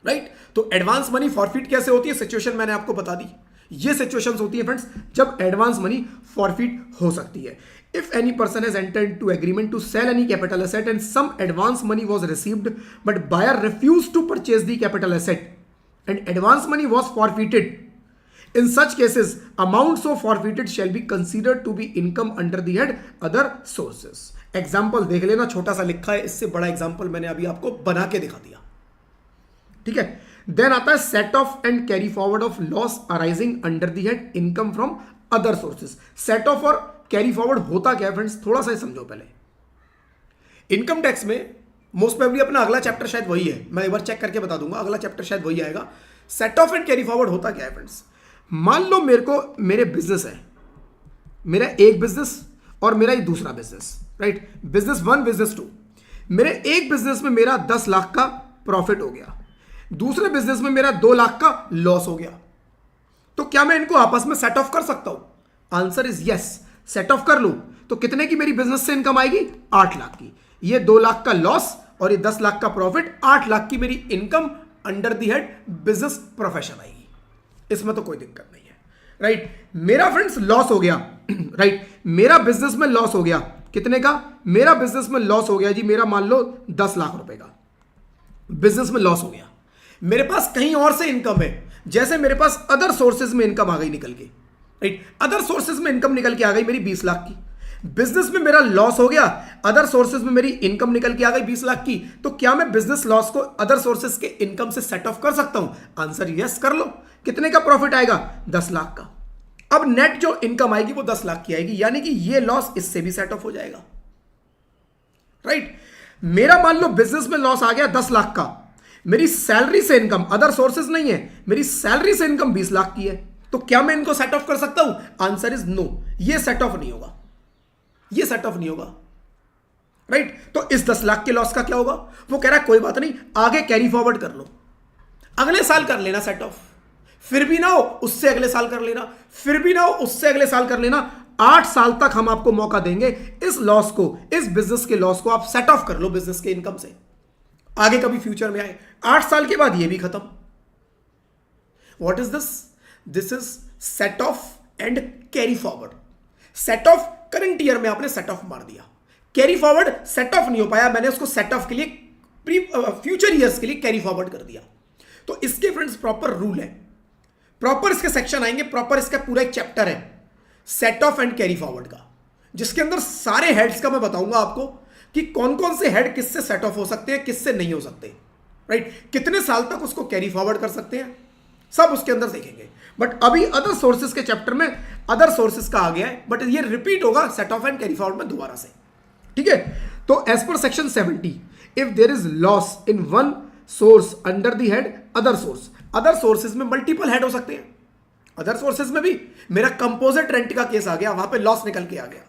राइट। तो एडवांस मनी फॉरफिट कैसे होती है, सिचुएशन मैंने आपको बता दी। ये सिचुएशंस होती है फ्रेंड्स जब एडवांस मनी फॉरफिट हो सकती है। If any person has entered to agreement to sell any capital asset and some advance money was received but buyer refused to purchase the capital asset and advance money was forfeited, in such cases amounts so forfeited shall be considered to be income under the head other sources। Example देख लेना, छोटा सा लिखा है, इससे बड़ा example मैंने अभी आपको बना के दिखा दिया, ठीक है। देन आता है set off and carry forward of loss arising under the head income from other sources. Set of और कैरी फॉरवर्ड होता क्या है फ्रेंड्स, थोड़ा सा समझो पहले। इनकम टैक्स में मोस्ट प्रोबेबली अपना अगला चैप्टर शायद वही है, मैं एक बार चेक करके बता दूंगा, अगला चैप्टर शायद वही आएगा। Set off and carry forward होता क्या है फ्रेंड्स, मान लो मेरे बिजनेस है, मेरा एक बिजनेस और मेरा एक दूसरा बिजनेस, राइट। Business 1 business 2। मेरे एक बिजनेस में मेरा 10 लाख का प्रॉफिट हो गया, दूसरे बिजनेस में मेरा 2 लाख का लॉस हो गया। तो क्या मैं इनको आपस में सेट ऑफ कर सकता हूं? Answer is yes. Set of कर लूं तो कितने की मेरी बिजनेस से इनकम आएगी? 8 लाख की। ये 2 लाख का लॉस और ये 10 लाख का प्रॉफिट, 8 लाख की मेरी income under the head business profession आएगी। इसमें तो कोई दिक्कत नहीं है, राइट। मेरा फ्रेंड्स लॉस हो गया, राइट। मेरा बिजनेस में लॉस हो गया, कितने का? मेरा बिजनेस में लॉस हो गया जी, मेरा मान लो 10 लाख रुपए का बिजनेस में लॉस हो गया। मेरे पास कहीं और से इनकम है, जैसे मेरे पास अदर सोर्सेज में इनकम आ गई निकल के, राइट। अदर सोर्सेज में इनकम निकल के आ गई मेरी 20 लाख की। बिजनेस में मेरा लॉस हो गया, अदर सोर्सेज में मेरी इनकम निकल के आ गई 20 लाख की। तो क्या मैं बिजनेस लॉस को अदर सोर्सेज के इनकम से सेट ऑफ कर सकता हूं? आंसर यस, कर लो। कितने का प्रॉफिट आएगा? 10 लाख का। अब नेट जो इनकम आएगी वो 10 लाख की आएगी, यानी कि ये लॉस इससे भी सेट ऑफ हो जाएगा, राइट। मेरा मान लो बिजनेस में लॉस आ गया 10 लाख का, मेरी सैलरी से इनकम, अदर सोर्सेज नहीं है, मेरी सैलरी से इनकम 20 लाख की है। तो क्या मैं इनको सेट ऑफ कर सकता हूं? आंसर इज नो, ये सेट ऑफ नहीं होगा, ये सेट ऑफ नहीं होगा, राइट। तो इस 10 लाख के लॉस का क्या होगा? वो कह रहा है कोई बात नहीं, आगे कैरी फॉरवर्ड कर लो, अगले साल कर लेना सेट ऑफ, फिर भी ना हो उससे अगले साल कर लेना, फिर भी ना हो उससे अगले साल कर लेना। 8 साल तक हम आपको मौका देंगे इस लॉस को, इस बिजनेस के लॉस को आप सेट ऑफ कर लो बिजनेस के इनकम से, आगे कभी फ्यूचर में आए। 8 साल के बाद ये भी खत्म। What is this? This is set off and carry forward. Set of current year में आपने सेट ऑफ मार दिया, कैरी फॉरवर्ड सेट ऑफ नहीं हो पाया, मैंने उसको सेट ऑफ के लिए फ्यूचर ईयर्स के लिए कैरी फॉरवर्ड कर दिया। तो इसके फ्रेंड्स प्रॉपर रूल है, प्रॉपर इसके सेक्शन आएंगे, प्रॉपर इसका पूरा एक चैप्टर है set off and carry forward का, जिसके अंदर सारे हेड्स का मैं बताऊंगा आपको कि कौन कौन से हेड किससे सेट ऑफ हो सकते हैं, किससे नहीं हो सकते, राइट? कितने साल तक उसको कैरी फॉरवर्ड कर सकते हैं, सब उसके अंदर देखेंगे। बट अभी अदर सोर्सेज के चैप्टर में अदर सोर्सेज का आ गया है, बट ये रिपीट होगा set off and carry forward में दोबारा से, ठीक है? तो as per section 70, if there is loss in one source under the head other source, other sources में मल्टीपल हेड हो सकते हैं। अदर सोर्सेज में भी मेरा कंपोजिट रेंट का केस आ गया, वहां पे लॉस निकल के आ गया,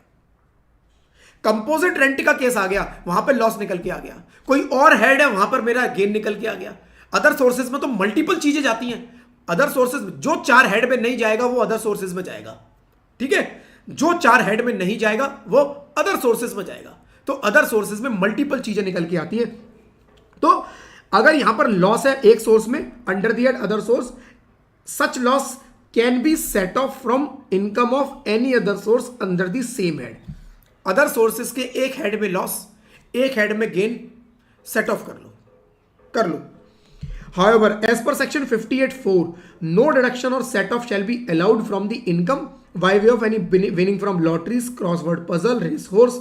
कंपोजिट रेंट का केस आ गया, वहां पे लॉस निकल के आ गया, कोई और हेड है वहां पर मेरा गेन निकल के आ गया। अदर सोर्सेज में तो मल्टीपल चीजें जाती हैं। अदर सोर्सेज में जो 4 हेड में नहीं जाएगा वो अदर सोर्सेज में जाएगा, ठीक है? जो 4 हेड में नहीं जाएगा वो अदर सोर्सेज में जाएगा। तो अदर सोर्सेज में मल्टीपल चीजें निकल के आती है। तो अगर यहां पर लॉस है एक सोर्स में under the head other source, such loss can be set off from income of any other source under the same head. Other sources के एक हेड में लॉस, एक हेड में गेन सेट ऑफ कर लो। However, as per section 58(4), no deduction or set off shall be allowed from the income by way of any winning from lotteries, crossword puzzle, racehorse,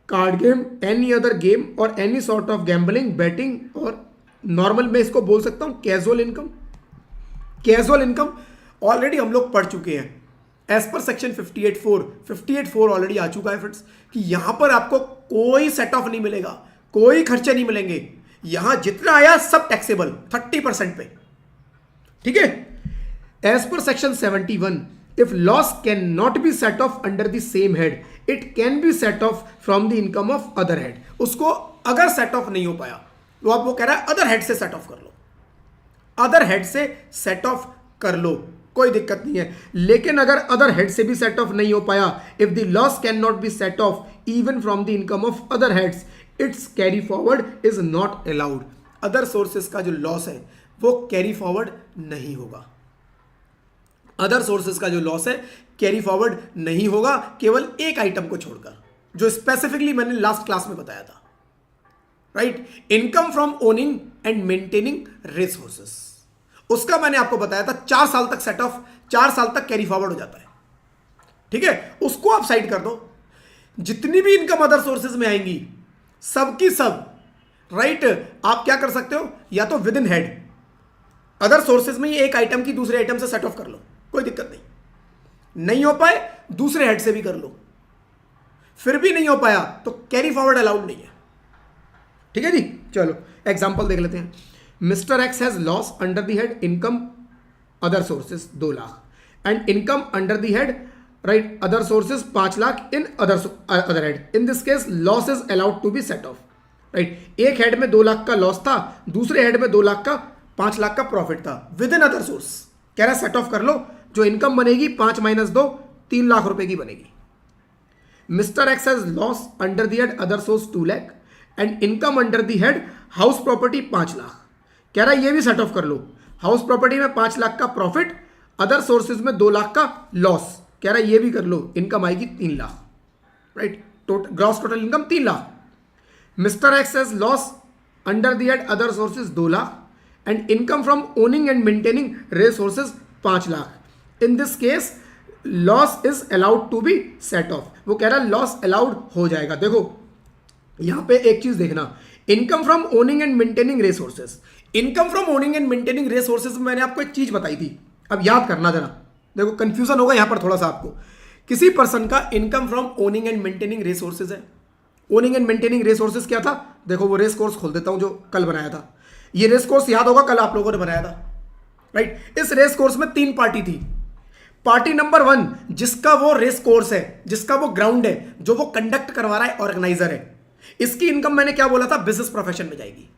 card game, any other game or any sort of gambling, betting और normal में इसको बोल सकता हूँ casual income. Casual income already हम लोग पढ़ चुके हैं एज पर सेक्शन 58(4) ऑलरेडी आ चुका है फ्रेंड्स कि यहां पर आपको कोई सेट ऑफ नहीं मिलेगा, कोई खर्चे नहीं मिलेंगे, यहां जितना आया सब टैक्सेबल 30% पे, ठीक है? As per section 71, if loss can not be set off under the same head, it can be set off from the income of other head. उसको अगर सेट ऑफ नहीं हो पाया तो आप वो कह रहा है अदर हेड से सेट ऑफ कर लो, अदर हेड से सेट ऑफ कर लो, कोई दिक्कत नहीं है। लेकिन अगर अदर हेड से भी सेट ऑफ नहीं हो पाया, if the loss can not be set of even from the income of other heads, it's carry forward is not allowed. Other sources का जो लॉस है वो कैरी फॉरवर्ड नहीं होगा। अदर सोर्सेज का जो लॉस है कैरी फॉरवर्ड नहीं होगा, केवल एक आइटम को छोड़कर जो स्पेसिफिकली मैंने लास्ट क्लास में बताया था, right? Income from owning and maintaining resources, उसका मैंने आपको बताया था 4 साल तक सेट ऑफ, 4 साल तक कैरी फॉरवर्ड हो जाता है, ठीक है? उसको आप साइड कर दो। जितनी भी इनकम अदर सोर्सेज में आएंगी सबकी सब, राइट? आप क्या कर सकते हो, या तो with in head other sources में ही एक आइटम की दूसरे आइटम से सेट ऑफ कर लो, कोई दिक्कत नहीं हो पाए दूसरे हेड से भी कर लो, फिर भी नहीं हो पाया तो कैरी फॉरवर्ड अलाउड नहीं है, ठीक है जी? चलो एग्जांपल देख लेते हैं। Mister X has loss under the head income other sources 2 lakh and income under the head, right, other sources 5 lakh in other head. In this case loss is allowed to be set off, right? एक head में 2 लाख का loss था, दूसरे head में 2 लाख का 5 लाख का profit था, with in other source. कह रहा है सेट ऑफ कर लो, जो इनकम बनेगी 5 - 2 3 लाख रुपए की बनेगी। Mister X has loss under the head other source 2 lakh and income under the head house property 5 lakh. कह रहा है ये भी सेट ऑफ कर लो, हाउस प्रॉपर्टी में 5 लाख का प्रॉफिट, अदर सोर्सेज में 2 लाख का लॉस। कह रहा है ये भी कर लो, इनकम आएगी 3 lakh, right? Gross total income 3 lakh. Mister X has loss under the head other sources 2 lakh and income from owning and maintaining resources 5 lakh. In this case loss is allowed to be set off. वो कह रहा है loss allowed हो जाएगा। देखो यहां पे एक चीज देखना, income from owning and maintaining resources, income from owning and maintaining resources में मैंने आपको एक चीज बताई थी, अब याद करना जरा, देखो कंफ्यूजन होगा यहां पर थोड़ा सा आपको। किसी पर्सन का income from owning and maintaining resources है, ओनिंग एंड मेंटेनिंग रिसोर्सेज क्या था? देखो वो रेस कोर्स खोल देता हूं जो कल बनाया था, ये रेस कोर्स याद होगा कल आप लोगों ने बनाया था, राइट? इस रेस कोर्स में 3 पार्टी थी। पार्टी नंबर 1 जिसका वो रेस कोर्स है, जिसका वो ग्राउंड है, जो वो कंडक्ट करवा रहा है, ऑर्गेनाइजर है, इसकी इनकम मैंने क्या बोला था? बिजनेस प्रोफेशन में जाएगी।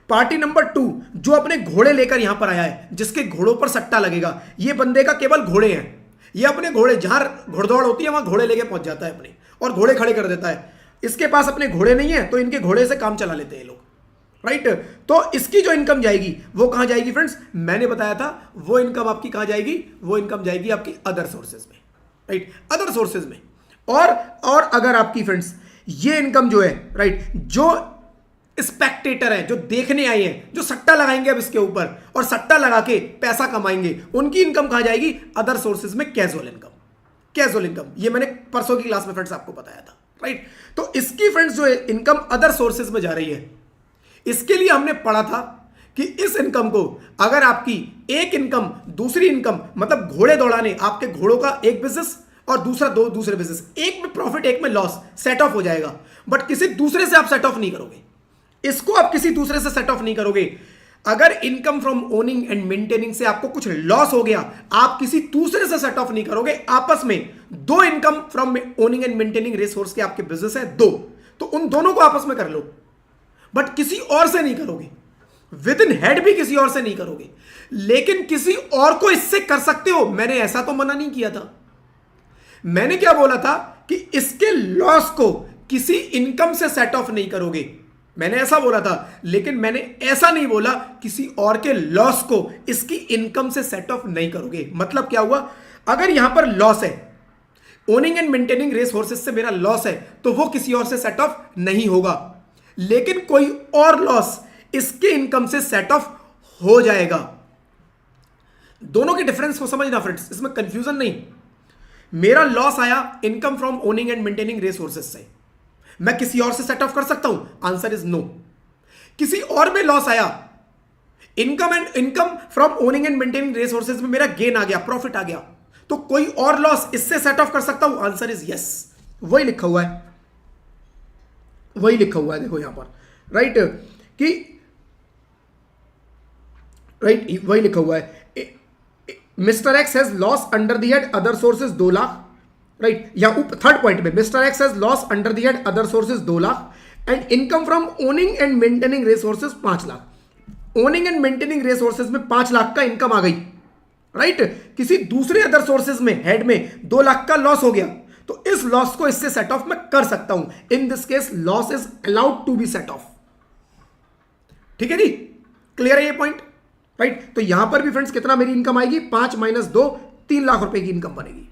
पार्टी नंबर 2 जो अपने घोड़े लेकर यहां पर आया है, जिसके घोड़ों पर सट्टा लगेगा, ये बंदे का केवल घोड़े हैं, ये अपने घोड़े जहां घुड़दौड़ होती है वहां घोड़े लेके पहुंच जाता है अपने, और घोड़े खड़े कर देता है। इसके पास अपने घोड़े नहीं है तो इनके घोड़े से काम चला लेते हैं लोग, राइट। तो इसकी जो इनकम जाएगी वो कहां जाएगी फ्रेंड्स, मैंने बताया था वो इनकम आपकी कहां जाएगी, वो इनकम जाएगी आपकी अदर सोर्सेज में, राइट, अदर सोर्सेज में। और अगर आपकी फ्रेंड्स ये इनकम जो है, राइट, जो स्पेक्टेटर है, जो देखने आए हैं, जो सट्टा लगाएंगे अब इसके ऊपर और सट्टा लगा के पैसा कमाएंगे, उनकी इनकम कहां जाएगी, अदर सोर्सेज में, कैजुअल इनकम, कैजुअल इनकम। ये मैंने परसों की क्लास में फ्रेंड्स आपको बताया था, राइट। तो इसकी फ्रेंड्स जो है इनकम अदर सोर्सेज में जा रही है। इसके लिए हमने पढ़ा था कि इस इनकम को अगर आपकी एक इनकम दूसरी इनकम, मतलब घोड़े दौड़ाने, आपके घोड़ों का एक बिजनेस और दूसरा दो दूसरे बिजनेस, एक में प्रॉफिट एक में लॉस, सेट ऑफ हो जाएगा, बट किसी दूसरे से आप सेट ऑफ नहीं करोगे, इसको आप किसी दूसरे से सेट ऑफ नहीं करोगे। अगर income from owning and maintaining से आपको कुछ लॉस हो गया, आप किसी दूसरे से सेट ऑफ नहीं करोगे, आपस में दो income from owning and maintaining resource के आपके बिजनेस है दो, तो उन दोनों को आपस में कर लो, बट किसी और से नहीं करोगे, विद इन हेड भी किसी और से नहीं करोगे। लेकिन किसी और को इससे कर सकते हो, मैंने ऐसा तो मना नहीं किया था। मैंने क्या बोला था कि इसके लॉस को किसी इनकम से सेट ऑफ नहीं करोगे, मैंने ऐसा बोला था। लेकिन मैंने ऐसा नहीं बोला किसी और के लॉस को इसकी इनकम से सेट ऑफ नहीं करोगे। मतलब क्या हुआ, अगर यहां पर लॉस है, owning and maintaining race horses से मेरा लॉस है, तो वो किसी और से सेट ऑफ नहीं होगा, लेकिन कोई और लॉस इसके इनकम से सेट ऑफ हो जाएगा। दोनों के डिफरेंस को समझना फ्रेंड्स, इसमें कंफ्यूजन नहीं। मेरा लॉस आया income from owning and maintaining race horses से, मैं किसी और से सेट ऑफ कर सकता हूं, आंसर इज नो। किसी और में लॉस आया, income from owning and maintaining race horses में मेरा गेन आ गया, प्रॉफिट आ गया, तो कोई और लॉस इससे सेट ऑफ कर सकता हूं, आंसर इज यस। वही लिखा हुआ है, वही लिखा हुआ है, देखो यहां पर, राइट, कि राइट वही लिखा हुआ है, mister X has loss under the head other sources 2 lakh, right, या थर्ड पॉइंट में mister X has loss under the head other sources 2 lakh and income from owning and maintaining resources 5 lakh. Owning and maintaining resources में 5 लाख का income आ गई, right. किसी दूसरे other sources में head में 2 लाख का लॉस हो गया, तो इस लॉस को इससे सेट ऑफ मैं कर सकता हूं। In this case loss is allowed to be set off. ठीक है जी, क्लियर है ये पॉइंट, राइट। तो यहां पर भी फ्रेंड्स कितना मेरी इनकम आएगी, 5 - 2 3 लाख रुपए की इनकम बनेगी।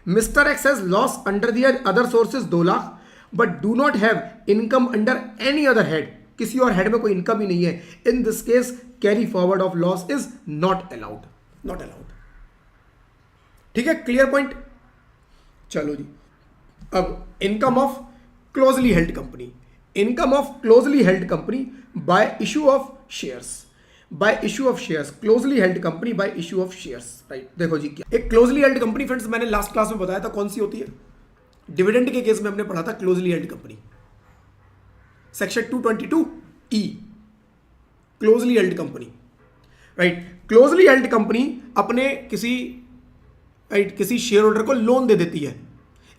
Mister X has loss under the other sources 2 lakh but do not have income under any other head, किसी और हेड में कोई इनकम ही नहीं है। इन this case carry forward of loss is not allowed, not allowed. ठीक है, clear point. चलो जी, अब income of closely held company, income of closely held company by issue of shares, bye issue of shares, closely held company by issue of shares, right. देखो जी, क्या एक closely held company friends, मैंने last class में बताया था कौन सी होती है, डिविडेंड के केस में हमने पढ़ा था closely held company, section 222E, closely held company, right. Closely held company अपने किसी शेयर होल्डर को लोन दे देती है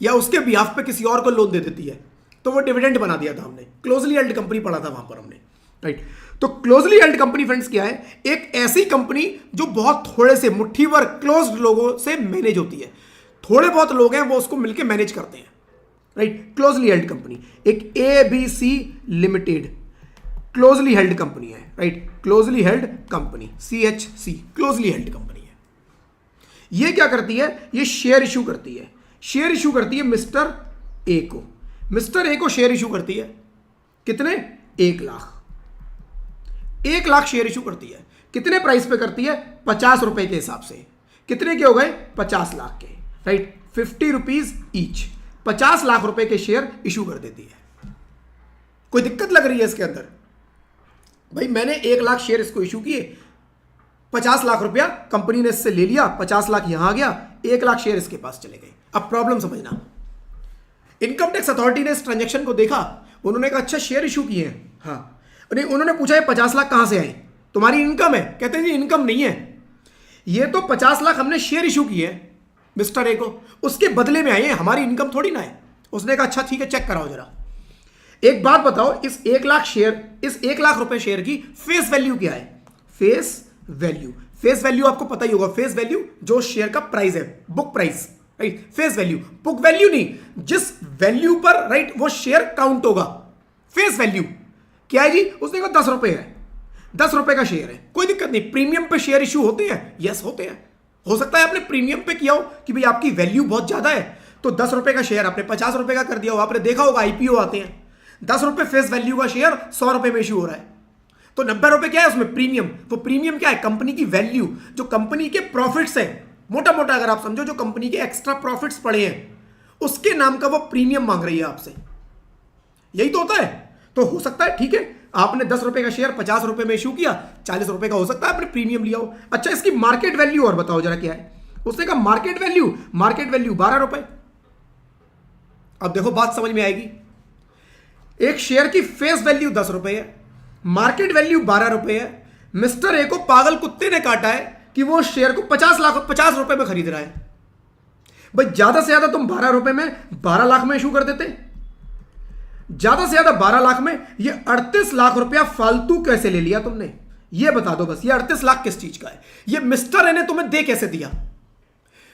या उसके बिहाफ पे किसी और को लोन दे देती है, तो वो डिविडेंड बना दिया था हमने, क्लोजली हेल्ड कंपनी पढ़ा था वहां पर हमने, राइट। तो क्लोजली हेल्ड कंपनी फ्रेंड्स क्या है, एक ऐसी कंपनी जो बहुत थोड़े से मुट्ठी भर क्लोज्ड लोगों से मैनेज होती है, थोड़े बहुत लोग हैं वो उसको मिलकर मैनेज करते हैं, राइट। क्लोजली हेल्ड कंपनी एक ABC limited closely held company है, right, closely held company CHC, closely held company है। ये क्या करती है, ये शेयर इशू करती है, शेयर इशू करती है मिस्टर ए को, मिस्टर ए को शेयर इशू करती है, कितने, 1 लाख, 1 लाख शेयर इशू करती है। कितने प्राइस पे करती है, 50 रुपए के हिसाब से, कितने के हो गए, 50 लाख के, राइट, 50 रुपीज ईच, 50 लाख रुपए के शेयर इशू कर देती है। कोई दिक्कत लग रही है इसके अंदर, भाई मैंने 1 लाख शेयर इसको इशू किए, 50 लाख रुपया कंपनी ने इससे ले लिया, 50 लाख यहां आ गया, 1 लाख शेयर इसके पास चले गए। अब प्रॉब्लम समझना, इनकम टैक्स अथॉरिटी ने इस ट्रांजैक्शन को देखा, उन्होंने कहा अच्छा शेयर इशू किए हैं, हाँ, उन्होंने पूछा ये 50 लाख कहां से आए, तुम्हारी इनकम है, कहते हैं जी इनकम नहीं है, ये तो 50 लाख हमने शेयर इशू किए हैं मिस्टर ए को, उसके बदले में आए हैं, हमारी इनकम थोड़ी ना है। उसने कहा अच्छा ठीक है चेक कराओ जरा। एक बात बताओ, इस 1 लाख रुपए शेयर की फेस वैल्यू क्या है? फेस वैल्यू आपको पता ही होगा, फेस वैल्यू जो शेयर का प्राइस है, book price, right? Face value, book value नहीं, जिस वैल्यू पर, राइट, वो शेयर काउंट होगा, फेस वैल्यू क्या है जी? उसने कहा 10 रुपए है, 10 रुपए का शेयर है, कोई दिक्कत नहीं। प्रीमियम पे शेयर इशू होते हैं, यस होते हैं। हो सकता है आपने प्रीमियम पे किया हो कि भाई आपकी वैल्यू बहुत ज्यादा है, तो 10 रुपए का शेयर आपने 50 रुपए का कर दिया हो। आपने देखा होगा आईपीओ आते हैं, 10 रुपए फेस वैल्यू का शेयर 100 रुपए में इशू हो रहा है, तो 90 रुपए क्या है उसमें? प्रीमियम। वो प्रीमियम क्या है? कंपनी की वैल्यू, जो कंपनी के प्रॉफिट्स है, मोटा मोटा अगर आप समझो, जो कंपनी के एक्स्ट्रा प्रॉफिट्स पड़े हैं, उसके नाम का वो प्रीमियम मांग रही है आपसे। यही तो होता है। तो हो सकता है, ठीक है, आपने 10 रुपए का शेयर 50 रुपए में इशू किया, 40 रुपए का हो सकता है आपने प्रीमियम लिया हो। अच्छा, इसकी मार्केट वैल्यू और बताओ जरा क्या है? उसने कहा मार्केट वैल्यू 12 रुपए। अब देखो बात समझ में आएगी। एक शेयर की फेस वैल्यू 10 रुपए है, मार्केट वैल्यू 12 रुपए है। मिस्टर ए को पागल कुत्ते ने काटा है कि वो शेयर को 50 रुपए में खरीद रहा है। भाई ज्यादा से ज्यादा तुम 12 रुपए में 12 लाख में इशू कर देते, ज्यादा से ज्यादा 12 लाख में। ये 38 लाख रुपया फालतू कैसे ले लिया तुमने? ये बता दो बस, ये 38 लाख किस चीज का है? ये मिस्टर ए ने तुम्हें दे कैसे दिया?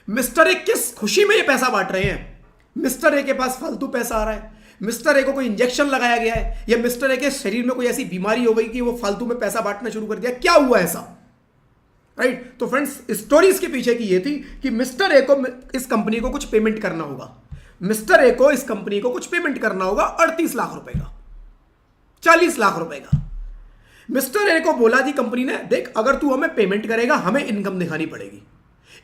मिस्टर ए किस खुशी में ये पैसा बांट रहे हैं? मिस्टर ए के पास फालतू पैसा आ रहा है, मिस्टर ए को कोई इंजेक्शन लगाया गया है, या मिस्टर ए के शरीर में कोई ऐसी बीमारी हो गई कि वो फालतू में पैसा बांटना शुरू कर दिया? क्या हुआ ऐसा, राइट? तो फ्रेंड्स, स्टोरी इसके पीछे की ये थी कि मिस्टर ए को इस कंपनी को कुछ पेमेंट करना होगा। मिस्टर ए को इस कंपनी को कुछ पेमेंट करना होगा 38 लाख रुपए का, 40 लाख रुपए का। मिस्टर ए को बोला जी कंपनी ने, देख अगर तू हमें पेमेंट करेगा, हमें इनकम दिखानी पड़ेगी।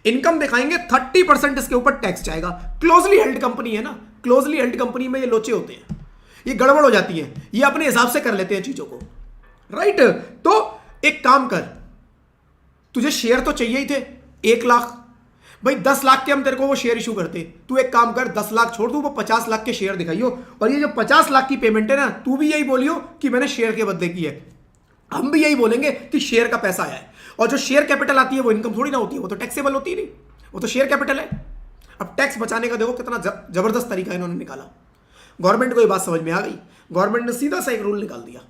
इनकम दिखाएंगे, 30% इसके ऊपर टैक्स जाएगा। क्लोजली हेल्ड कंपनी है ना, क्लोजली हेल्ड कंपनी में ये लोचे होते हैं, ये गड़बड़ हो जाती है, ये अपने हिसाब से कर लेते हैं चीजों को, राइट? तो एक काम कर, तुझे शेयर तो चाहिए ही थे 1 लाख, भाई 10 लाख के हम तेरे को वो शेयर इशू करते। तू एक काम कर, 10 लाख छोड़, तू वो 50 लाख के शेयर दिखाइयो, और ये जो 50 लाख की पेमेंट है ना, तू भी यही बोलियो कि मैंने शेयर के बदले की है, हम भी यही बोलेंगे कि शेयर का पैसा आया है। और जो शेयर कैपिटल आती है वो इनकम थोड़ी ना होती है, वो तो टैक्सेबल होती ही नहीं, वो तो शेयर कैपिटल है। अब टैक्स बचाने का देखो कितना जबरदस्त तरीका इन्होंने निकाला। गवर्नमेंट को ये बात समझ में आ गई, गवर्नमेंट ने सीधा सा एक रूल निकाल दिया।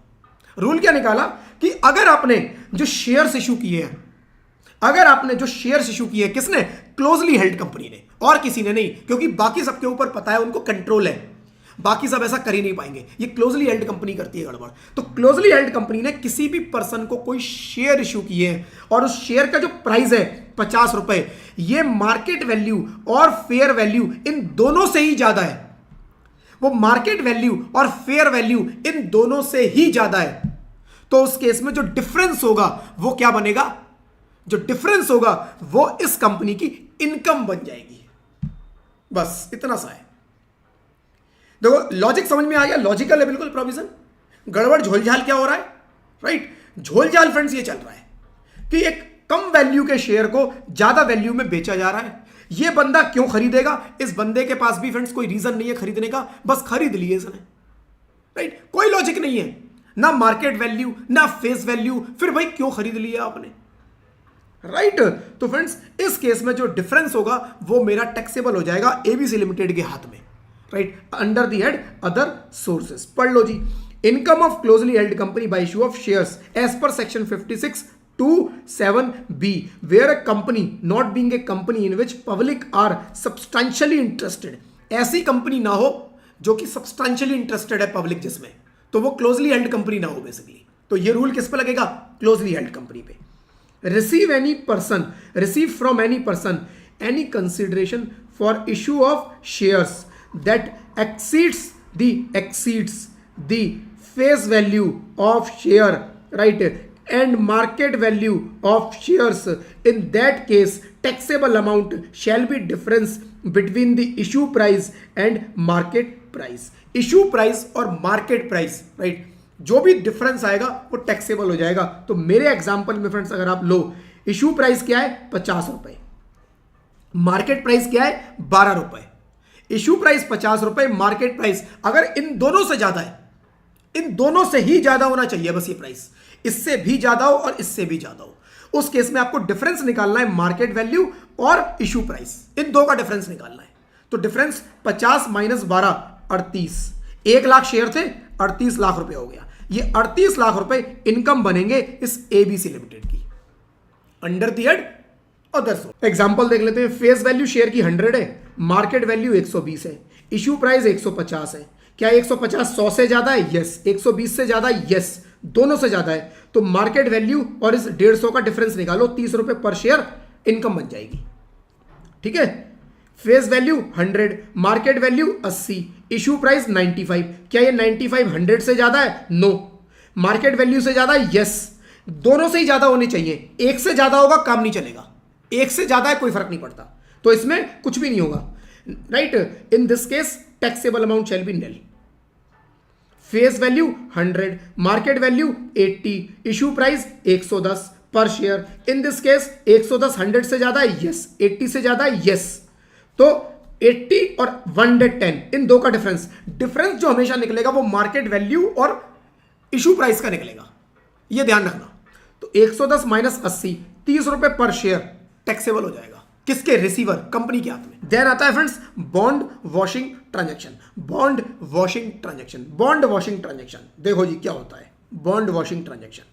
रूल क्या निकाला कि अगर आपने जो शेयर्स इशू किए हैं, अगर आपने जो शेयर्स इशू किए, किसने? क्लोजली हेल्ड कंपनी ने, और किसी ने नहीं, क्योंकि बाकी सबके ऊपर पता है, उनको कंट्रोल है, बाकी सब ऐसा कर ही नहीं पाएंगे, ये क्लोजली हेल्ड कंपनी करती है गड़बड़। तो क्लोजली हेल्ड कंपनी ने किसी भी पर्सन को कोई शेयर इशू किए हैं, और उस शेयर का जो प्राइस है 50 रुपए, ये मार्केट वैल्यू और फेयर वैल्यू इन दोनों से ही ज्यादा है। वो मार्केट वैल्यू और फेयर वैल्यू इन दोनों से ही ज्यादा है। तो उस केस में जो डिफरेंस होगा वो क्या बनेगा? जो डिफरेंस होगा वो इस कंपनी की इनकम बन जाएगी। बस इतना सा है। देखो लॉजिक समझ में आ गया, लॉजिकल है बिल्कुल प्रोविजन। गड़बड़ झोलझाल क्या हो रहा है, राइट? झोलझाल फ्रेंड्स ये चल रहा है कि एक कम वैल्यू के शेयर को ज्यादा वैल्यू में बेचा जा रहा है। ये बंदा क्यों खरीदेगा? इस बंदे के पास भी फ्रेंड्स कोई रीजन नहीं है खरीदने का, बस खरीद लिए इसने, राइट? कोई लॉजिक नहीं है, ना मार्केट वैल्यू ना फेस वैल्यू, फिर भाई क्यों खरीद लिया आपने, राइट? तो फ्रेंड्स इस केस में जो डिफरेंस होगा वो मेरा टैक्सेबल हो जाएगा एबीसी लिमिटेड के हाथ में, right? Under the head other sources. पढ़ लो जी। Income of closely held company by issue of shares as per section 56(2)(7)(b where a company not being a company in which public are substantially interested, ऐसी company ना हो जो कि substantially interested है public जिसमें, तो वो क्लोजली हेल्ड कंपनी ना हो बेसिकली। तो ये रूल किस पे लगेगा? क्लोजली हेल्ड कंपनी पे। receive from any person any consideration for issue of shares that exceeds the face value of share, right, and market value of shares. In that case taxable amount shall be difference between the issue price and market price. issue price और market price, right, जो भी difference आएगा वो taxable हो जाएगा। तो मेरे example में फ्रेंड्स अगर आप लो, इशू प्राइस क्या है? 50 रुपए, मार्केट प्राइस क्या है? 12 रुपए। इशू प्राइस 50 रुपए, मार्केट प्राइस अगर इन दोनों से ज्यादा है, इन दोनों से ही ज्यादा होना चाहिए बस ये प्राइस, इससे भी ज्यादा हो और इससे भी ज्यादा हो, उस केस में आपको डिफरेंस निकालना है मार्केट वैल्यू और इशू प्राइस, इन दो का डिफरेंस निकालना है। तो डिफरेंस 50 - 12 38, 1 लाख शेयर थे, 38 लाख रुपए हो गया। ये 38 लाख रुपए इनकम बनेंगे इस एबीसी लिमिटेड की under the head other source. Example देख लेते हैं। फेस वैल्यू शेयर की 100 है, मार्केट वैल्यू 120 है, इश्यू प्राइस 150 है। क्या 150 100 से ज्यादा है? यस। 120 से ज्यादा? यस। दोनों से ज्यादा है तो मार्केट वैल्यू और इस 150 का डिफरेंस निकालो, 30 रुपए पर शेयर इनकम बन जाएगी। ठीक है। Face value 100, market value 80, issue price 95। क्या ये 95 100 से ज्यादा है? नो। मार्केट वैल्यू से ज्यादा है? यस। दोनों से ही ज्यादा होने चाहिए। एक से ज्यादा होगा काम नहीं चलेगा, एक से ज्यादा है कोई फर्क नहीं पड़ता, तो इसमें कुछ भी नहीं होगा। Right. In this case taxable amount shall be nil. Face value 100, market value 80, issue price 110 पर शेयर। इन दिस केस 110 100 से ज्यादा है? यस। 80 से ज्यादा है? यस। तो 80 और 110 इन दो का डिफरेंस जो हमेशा निकलेगा वो मार्केट वैल्यू और इश्यू प्राइस का निकलेगा, ये ध्यान रखना। तो 110 माइनस 80, 30 रुपए पर शेयर टैक्सेबल हो जाएगा। किसके? रिसीवर, कंपनी के हाथ में। देन आता है friends bond washing transaction. Bond washing transaction, bond washing transaction देखो जी क्या होता है बॉन्ड वॉशिंग ट्रांजैक्शन।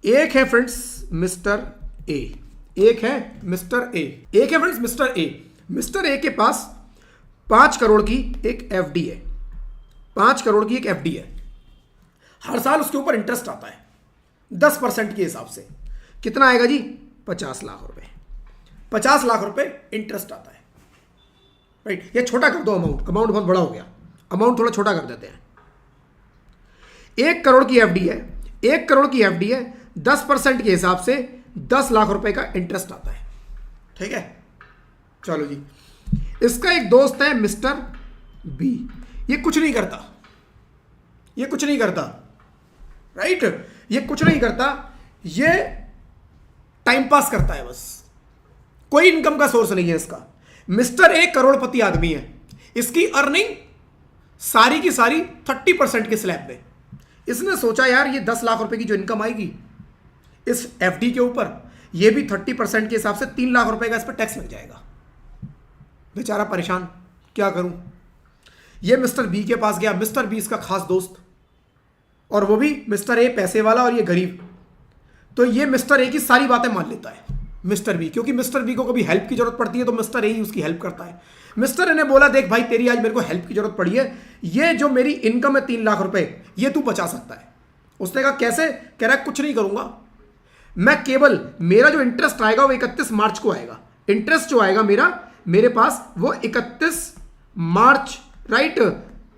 एक है फ्रेंड्स मिस्टर ए, एक है मिस्टर ए, एक है friends mister A. Mister A के पास 5 करोड़ की एक एफडी है, 5 करोड़ की एक एफडी है। हर साल उसके ऊपर इंटरेस्ट आता है 10% के हिसाब से। कितना आएगा जी? 50 लाख रुपए। 50 लाख रुपए इंटरेस्ट आता है। राइट। ये छोटा कर दो अमाउंट बहुत बड़ा हो गया, अमाउंट थोड़ा छोटा कर देते हैं। 1 करोड़ की एफडी है, 1 करोड़ की एफडी है, 10% के हिसाब से 10 लाख रुपए का इंटरेस्ट आता है। ठीक है। चलो जी। इसका एक दोस्त है मिस्टर बी, ये कुछ नहीं करता, ये कुछ नहीं करता। राइट। ये कुछ नहीं करता, ये टाइम पास करता है बस, कोई इनकम का सोर्स नहीं है इसका। मिस्टर ए करोड़पति आदमी है, इसकी अर्निंग सारी की सारी 30% के स्लैब में। इसने सोचा यार ये 10 लाख रुपए की जो इनकम आएगी इस एफडी के ऊपर, ये भी 30% के हिसाब से 3 लाख रुपए का इस पर टैक्स लग जाएगा। बेचारा परेशान, क्या करूं। ये मिस्टर बी के पास गया, मिस्टर बी इसका खास दोस्त, और वो भी मिस्टर ए पैसे वाला और ये गरीब। तो ये मिस्टर ए की सारी बातें मान लेता है मिस्टर बी, क्योंकि मिस्टर बी को कभी हेल्प की जरूरत पड़ती है तो मिस्टर ए ही उसकी हेल्प करता है। मिस्टर ए ने बोला देख भाई तेरी आज मेरे को हेल्प की जरूरत पड़ी है, ये जो मेरी इनकम है 3 लाख रुपए, ये तू बचा सकता है। उसने कहा कैसे? कह रहा है कुछ नहीं करूंगा मैं, केवल मेरा जो इंटरेस्ट आएगा वो 31 मार्च को आएगा। इंटरेस्ट जो आएगा मेरे पास वो 31 मार्च राइट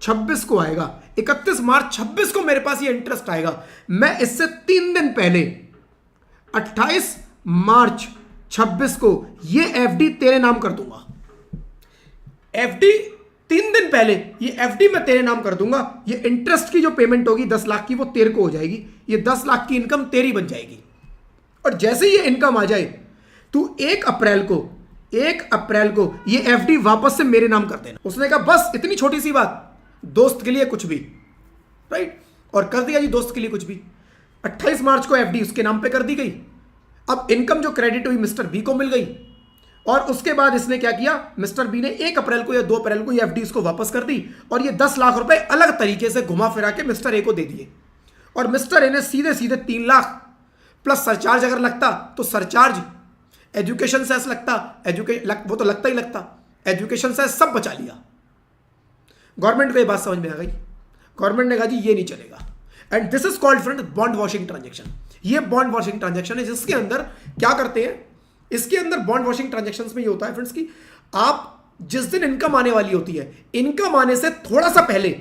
26 को आएगा। 31 मार्च 26 को मेरे पास ये इंटरेस्ट आएगा। मैं इससे 3 दिन पहले 28 मार्च 26 को ये एफडी तेरे नाम कर दूंगा। एफडी 3 दिन पहले ये एफडी मैं तेरे नाम कर दूंगा। ये इंटरेस्ट की जो पेमेंट होगी 10 लाख की वो तेरे को हो जाएगी। ये 10 लाख की इनकम तेरी बन जाएगी। और जैसे ही ये इनकम आ जाए तू 1 अप्रैल को ये एफडी वापस से मेरे नाम कर देना। उसने कहा बस इतनी छोटी सी बात, दोस्त के लिए कुछ भी। राइट। और कर दिया जी दोस्त के लिए कुछ भी। 28 मार्च को एफडी उसके नाम पे कर दी गई। अब इनकम जो क्रेडिट हुई मिस्टर बी को मिल गई, और उसके बाद इसने क्या किया, मिस्टर बी ने 1 अप्रैल को या 2 अप्रैल को ये एफडी इसको वापस कर दी, और ये 10 लाख रुपए अलग तरीके से घुमा फिरा के मिस्टर ए को दे दिए। और मिस्टर ए ने सीधे सीधे 3 लाख प्लस सरचार्ज अगर लगता तो सरचार्ज, एजुकेशन सेस लगता, वो तो लगता ही लगता, एजुकेशन सेस सब बचा लिया। गवर्नमेंट को ये बात समझ में आ गई। गवर्नमेंट ने कहा जी ये नहीं चलेगा। And this is called friend bond washing transaction. ये बॉन्ड वॉशिंग ट्रांजेक्शन है जिसके अंदर क्या करते हैं, इसके अंदर बॉन्ड वॉशिंग ट्रांजेक्शंस में ये होता है फ्रेंड्स कि आप जिस दिन इनकम आने वाली होती है, इनकम आने से थोड़ा सा पहले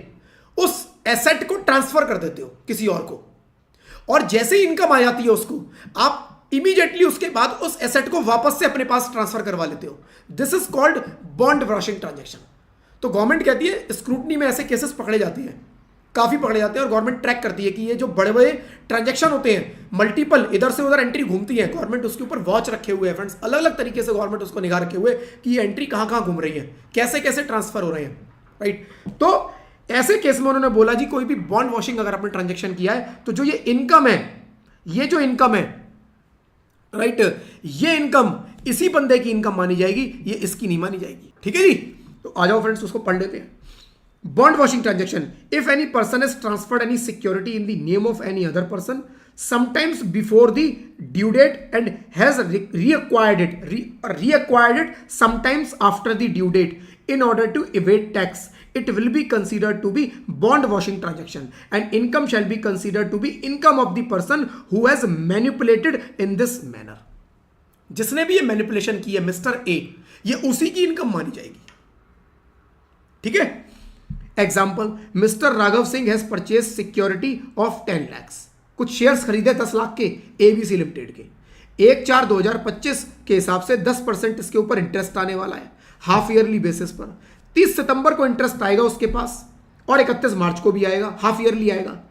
उस एसेट को ट्रांसफर कर देते हो किसी और को, और जैसे ही इनकम आ जाती है उसको आप इमीडिएटली उसके बाद उस एसेट को वापस से अपने पास ट्रांसफर करवा लेते हो। This is called bond washing transaction. तो गवर्नमेंट कहती है स्क्रूटनी में ऐसे केसेस पकड़े जाते हैं, काफी पकड़े जाते हैं, और गवर्नमेंट ट्रैक करती है कि ये जो बड़े बड़े ट्रांजैक्शन होते हैं, मल्टीपल इधर से उधर एंट्री घूमती है, गवर्नमेंट उसके ऊपर वॉच रखे हुए है फ्रेंड्स। अलग अलग तरीके से गवर्नमेंट उसको निगाह रखे हुए कि ये एंट्री कहां कहां घूम रही है, कैसे कैसे ट्रांसफर हो रहे हैं। राइट। तो ऐसे केस में उन्होंने बोला जी कोई भी बॉन्ड वॉशिंग अगर आपने ट्रांजेक्शन किया है तो जो ये इनकम है, ये जो इनकम है राइट, ये इनकम इसी बंदे की इनकम मानी जाएगी, ये इसकी नहीं मानी जाएगी। ठीक है जी। तो आ जाओ फ्रेंड्स उसको पढ़ लेते हैं। Bond washing transaction. If any person has transferred any security in the name of any other person, sometimes before the due date and has reacquired it sometimes after the due date in order to evade tax, it will be considered to be bond washing transaction, and income shall be considered to be income of the person who has manipulated in this manner. जिसने भी ये manipulation की है mister A, ये उसी की income मानी जाएगी. ठीक है. Example, mister Raghav Singh has purchase security of 10 lakhs. कुछ शेयर्स खरीदे 10 लाख के एबीसी लिमिटेड के. 1/4/2025 के हिसाब से 10% इसके ऊपर इंटरेस्ट आने वाला है हाफ ईयरली बेसिस पर. 30 सितंबर को इंटरेस्ट आएगा उसके पास और 31 मार्च को भी आएगा, हाफ ईयरली आएगा.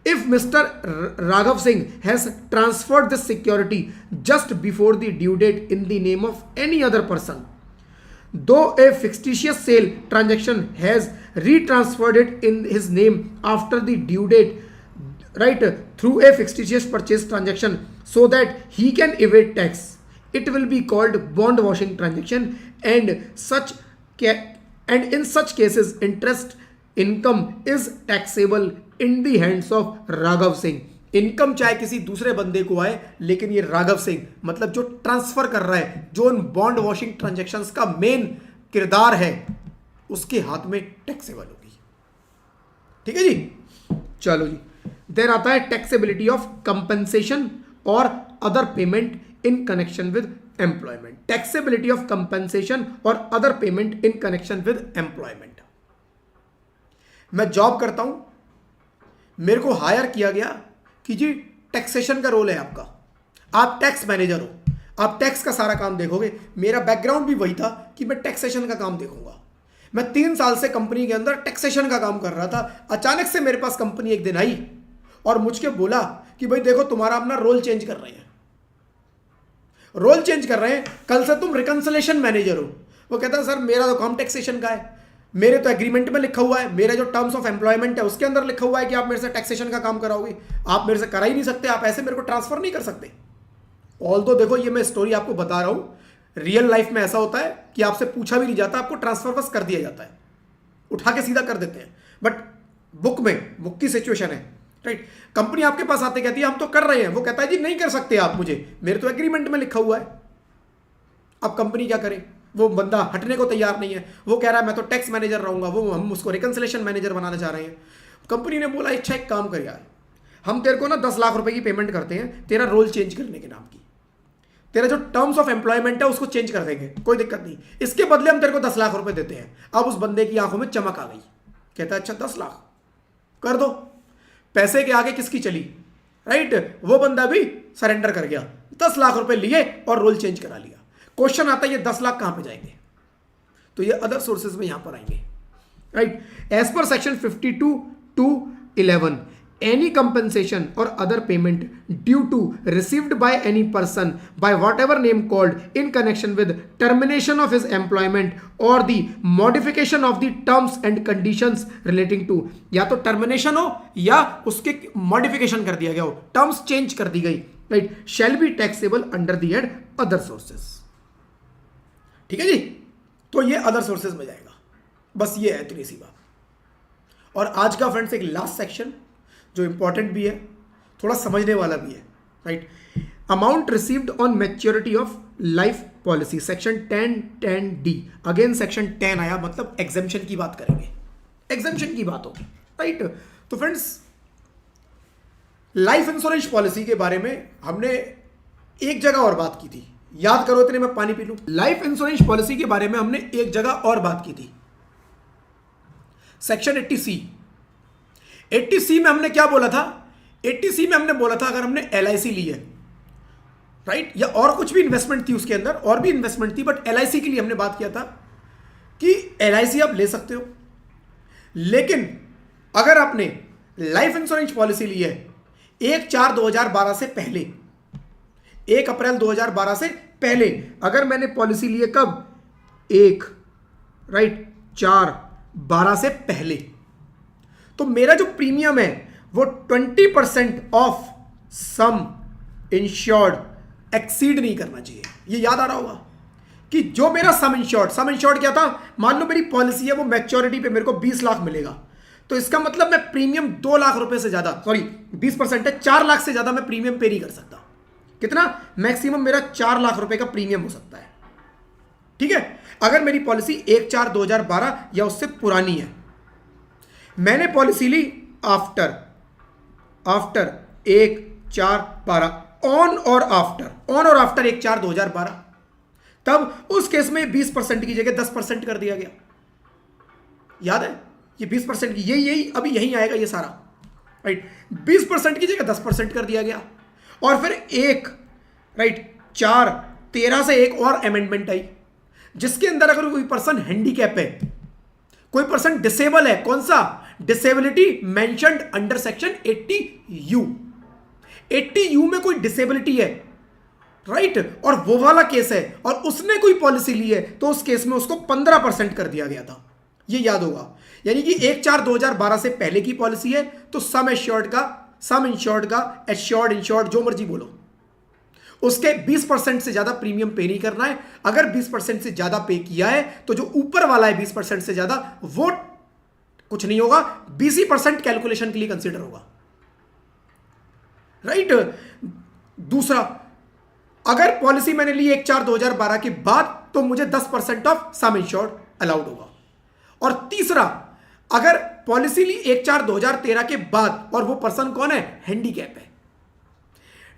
If Mr. Raghav Singh has transferred this security just before the due date in the name of any other person, though a fictitious sale transaction has retransferred it in his name after the due date, right, through a fictitious purchase transaction so that he can evade tax, it will be called bond washing transaction, and in such cases interest income is taxable in the hands of Raghav Singh. Income चाहे किसी दूसरे बंदे को आए, लेकिन ये राघव सिंह मतलब जो ट्रांसफर कर रहा है, जो उन बॉन्ड वॉशिंग ट्रांजैक्शंस का मेन किरदार है, उसके हाथ में टैक्सेबल होगी. ठीक है जी. चलो जी. देन आता है टैक्सेबिलिटी ऑफ कंपनसेशन और other payment in connection with employment. Taxability of compensation और other payment in connection with employment. मैं जॉब करता हूं, मेरे को हायर किया गया कि जी टैक्सेशन का रोल है आपका, आप टैक्स मैनेजर हो, आप टैक्स का सारा काम देखोगे. मेरा बैकग्राउंड भी वही था कि मैं टैक्सेशन का काम देखूंगा. मैं 3 साल से कंपनी के अंदर टैक्सेशन का काम कर रहा था. अचानक से मेरे पास कंपनी एक दिन आई और मुझको बोला कि भाई देखो तुम्हारा अपना रोल चेंज कर रहे हैं, रोल चेंज कर रहे हैं, कल से तुम रिकंसिलेशन मैनेजर हो. वो कहता है सर मेरा तो काम टैक्सेशन का है, मेरे तो एग्रीमेंट में लिखा हुआ है, मेरे जो टर्म्स ऑफ एम्प्लॉयमेंट है उसके अंदर लिखा हुआ है कि आप मेरे से टैक्सेशन का काम कराओगे. आप मेरे से करा ही नहीं सकते, आप ऐसे मेरे को ट्रांसफर नहीं कर सकते. ऑल्दो देखो ये मैं स्टोरी आपको बता रहा हूं, रियल लाइफ में ऐसा होता है कि आपसे पूछा भी नहीं जाता, आपको ट्रांसफर बस कर दिया जाता है, उठा के सीधा कर देते हैं. बट बुक की सिचुएशन है, राइट. कंपनी आपके पास आते कहती है हम तो कर रहे हैं, वो कहता है जी नहीं कर सकते आप, मुझे मेरे तो एग्रीमेंट में लिखा हुआ है. अब कंपनी क्या करे, वो बंदा हटने को तैयार नहीं है, वो कह रहा है मैं तो टैक्स मैनेजर रहूंगा, वो हम उसको रिकंसिलेशन मैनेजर बनाना चाह रहे हैं. कंपनी ने बोला अच्छा एक काम कर यार, हम तेरे को ना 10 लाख रुपए की पेमेंट करते हैं तेरा रोल चेंज करने के नाम की, तेरा जो टर्म्स ऑफ एम्प्लॉयमेंट है उसको चेंज कर देंगे, कोई दिक्कत नहीं, इसके बदले हम तेरे को 10 लाख रुपए देते हैं. अब उस बंदे की आंखों में चमक आ गई, कहता है अच्छा 10 लाख कर दो. पैसे के आगे किसकी चली, राइट. वो बंदा भी सरेंडर कर गया, 10 लाख रुपए लिए और रोल चेंज करा लिया. क्वेश्चन आता है ये 10 लाख कहां पे जाएंगे, तो ये अदर सोर्सेज में यहां पर आएंगे, right. As per section 52(2)(11) any compensation और other payment due to received by any person by whatever name called in connection with termination of his employment और the modification of the terms and conditions relating to, या तो termination हो या उसके modification कर दिया गया हो, टर्म्स चेंज कर दी गई, right, shell be taxable under the head other sources. ठीक है जी. तो ये अदर सोर्सेज में जाएगा. बस ये है इतनी सी बात. और आज का फ्रेंड्स एक लास्ट सेक्शन जो इंपॉर्टेंट भी है, थोड़ा समझने वाला भी है, right. Amount received on maturity of life policy, section 10(10)(d). Again section 10 आया, मतलब एग्जेम्पशन की बात करेंगे, एग्जेम्पशन की बात होगी, राइट. तो फ्रेंड्स लाइफ इंश्योरेंस पॉलिसी के बारे में हमने एक जगह और बात की थी, याद करो इतने में पानी पी लूं. लाइफ इंश्योरेंस पॉलिसी के बारे में हमने एक जगह और बात की थी, सेक्शन 80C. 80C में हमने क्या बोला था, 80C में हमने बोला था अगर हमने LIC ली है, राइट, या और कुछ भी इन्वेस्टमेंट थी उसके अंदर, और भी इन्वेस्टमेंट थी, बट LIC के लिए हमने बात किया था कि LIC आप ले सकते हो, लेकिन अगर आपने लाइफ इंश्योरेंस पॉलिसी ली है 1/4/2012 से पहले, 1 अप्रैल 2012 से पहले, अगर मैंने पॉलिसी ली है कब, 1/4/12 से पहले, तो मेरा जो प्रीमियम है वो 20% ऑफ सम इंश्योर्ड एक्सीड नहीं करना चाहिए. ये याद आ रहा होगा कि जो मेरा सम इंश्योर्ड क्या था, मान लो मेरी पॉलिसी है वो मैच्योरिटी पे मेरे को 20 लाख मिलेगा, तो इसका मतलब मैं प्रीमियम 2 लाख रुपए से ज्यादा, सॉरी 20% है, 4 लाख से ज्यादा मैं प्रीमियम पे नहीं कर सकता। कितना मैक्सिमम मेरा 4 लाख रुपए का प्रीमियम हो सकता है। ठीक है, अगर मेरी पॉलिसी 1/4/2012 या उससे पुरानी है, मैंने पॉलिसी ली आफ्टर 1/4/12, ऑन और आफ्टर 1/4/2012, तब उस केस में 20% की जगह 10% कर दिया गया। याद है ये 20% की, यही अभी यही आएगा ये सारा, राइट। 20% की जगह 10% कर दिया गया। और फिर एक, राइट, 4/13 से एक और अमेंडमेंट आई, जिसके अंदर अगर कोई पर्सन हैंडीकैप है, कोई पर्सन डिसेबल है, कौन सा, disability mentioned under section 80U। 80U में कोई डिसेबिलिटी है, राइट, और वो वाला केस है और उसने कोई पॉलिसी ली है, तो उस केस में उसको 15% कर दिया गया था। ये याद होगा। यानी कि 1/4/2012 से पहले की पॉलिसी है तो सम इंश्योर्ड का एश्योर्ड इंश्योर्ड जो मर्जी बोलो, उसके 20% से ज्यादा प्रीमियम पे नहीं करना है। अगर 20% से ज्यादा पे किया है तो जो ऊपर वाला है 20% से ज्यादा, वो कुछ नहीं होगा, 20% कैलकुलेशन के लिए कंसीडर होगा, राइट। दूसरा, अगर पॉलिसी मैंने ली 1/4/2012 के बाद तो मुझे 10% ऑफ सम इंश्योर्ड अलाउड होगा। और तीसरा, अगर पॉलिसी ली 1/4/2013 के बाद और वो पर्सन कौन है, हैंडीकैप है,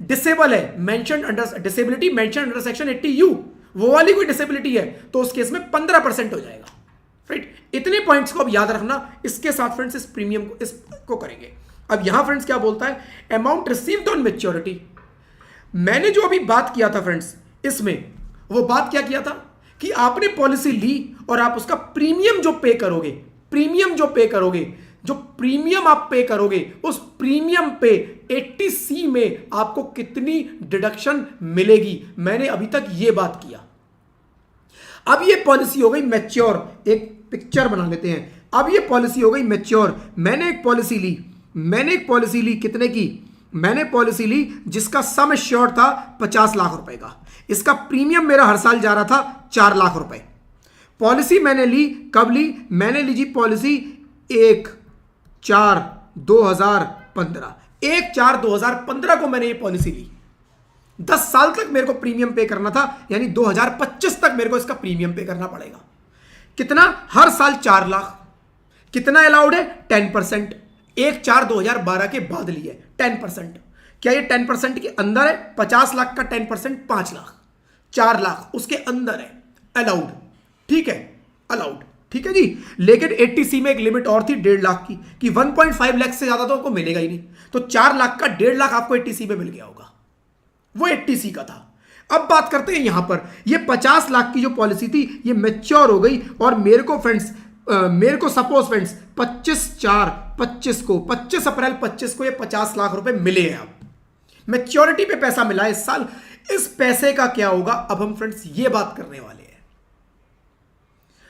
डिसेबल है, mentioned under disability mentioned under section 80U, वो वाली कोई डिसेबिलिटी है, तो उस केस में 15% हो जाएगा, राइट। इतने पॉइंट्स को अब याद रखना। इसके साथ फ्रेंड्स इस प्रीमियम को इसको करेंगे। अब यहां फ्रेंड्स क्या बोलता है, अमाउंट रिसीव्ड ऑन मैच्योरिटी। मैंने जो अभी बात किया था फ्रेंड्स, इसमें वो बात क्या किया था कि आपने पॉलिसी ली और आप उसका प्रीमियम जो पे करोगे, उस प्रीमियम पे 80C में आपको कितनी डिडक्शन मिलेगी, मैंने अभी तक ये बात किया। अब ये पॉलिसी हो गई मैच्योर, एक पिक्चर बना लेते हैं। अब ये पॉलिसी हो गई मैच्योर। मैंने एक पॉलिसी ली कितने की, मैंने पॉलिसी ली जिसका सम एश्योर्ड था 50 लाख रुपए का, इसका प्रीमियम मेरा हर साल जा रहा था 4 लाख रुपए। पॉलिसी मैंने ली, कब ली, मैंने ली जी पॉलिसी 1/4/2015, 1/4/2015 को मैंने ये पॉलिसी ली। 10 साल तक मेरे को प्रीमियम पे करना था, यानी 2025 तक मेरे को इसका प्रीमियम पे करना पड़ेगा। कितना, हर साल 4 लाख। कितना अलाउड है, 10%। 1/4/2012 के बाद ली है 10%। क्या ये 10% के अंदर है, 50 लाख का 10% 5 लाख, 4 लाख उसके अंदर है, अलाउड, ठीक है, अलाउड, ठीक है जी। लेकिन 80C में एक लिमिट और थी 1.5 लाख की, कि 1.5 लाख से ज्यादा तो आपको मिलेगा ही नहीं, तो 4 लाख का 1.5 लाख आपको 80C में मिल गया होगा, वो 80C का था। अब बात करते हैं यहां पर, ये 50 लाख की जो पॉलिसी थी ये मैच्योर हो गई और मेरे को सपोज फ्रेंड्स 25 अप्रैल 25 को ये 50 लाख रुपए मिले हैं। अब मैच्योरिटी पे पैसा मिला है इस साल, इस पैसे का क्या होगा, अब हम फ्रेंड्स ये बात करने वाले हैं।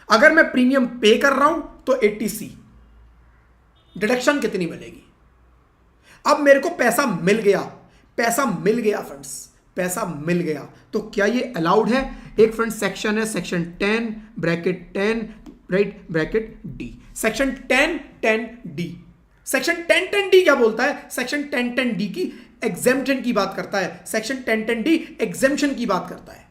अगर मैं प्रीमियम पे कर रहा हूं तो 80C डिडक्शन कितनी मिलेगी। अब मेरे को पैसा मिल गया फ्रेंड्स, पैसा मिल गया, तो क्या ये अलाउड है। एक फ्रेंड्स सेक्शन है, section 10(10) right bracket D, section 10(10)(D). Section 10(10)(D) क्या बोलता है, सेक्शन 10(10)(D) की एग्जेम्पशन की बात करता है, सेक्शन 10(10)(D) एग्जेम्पशन की बात करता है,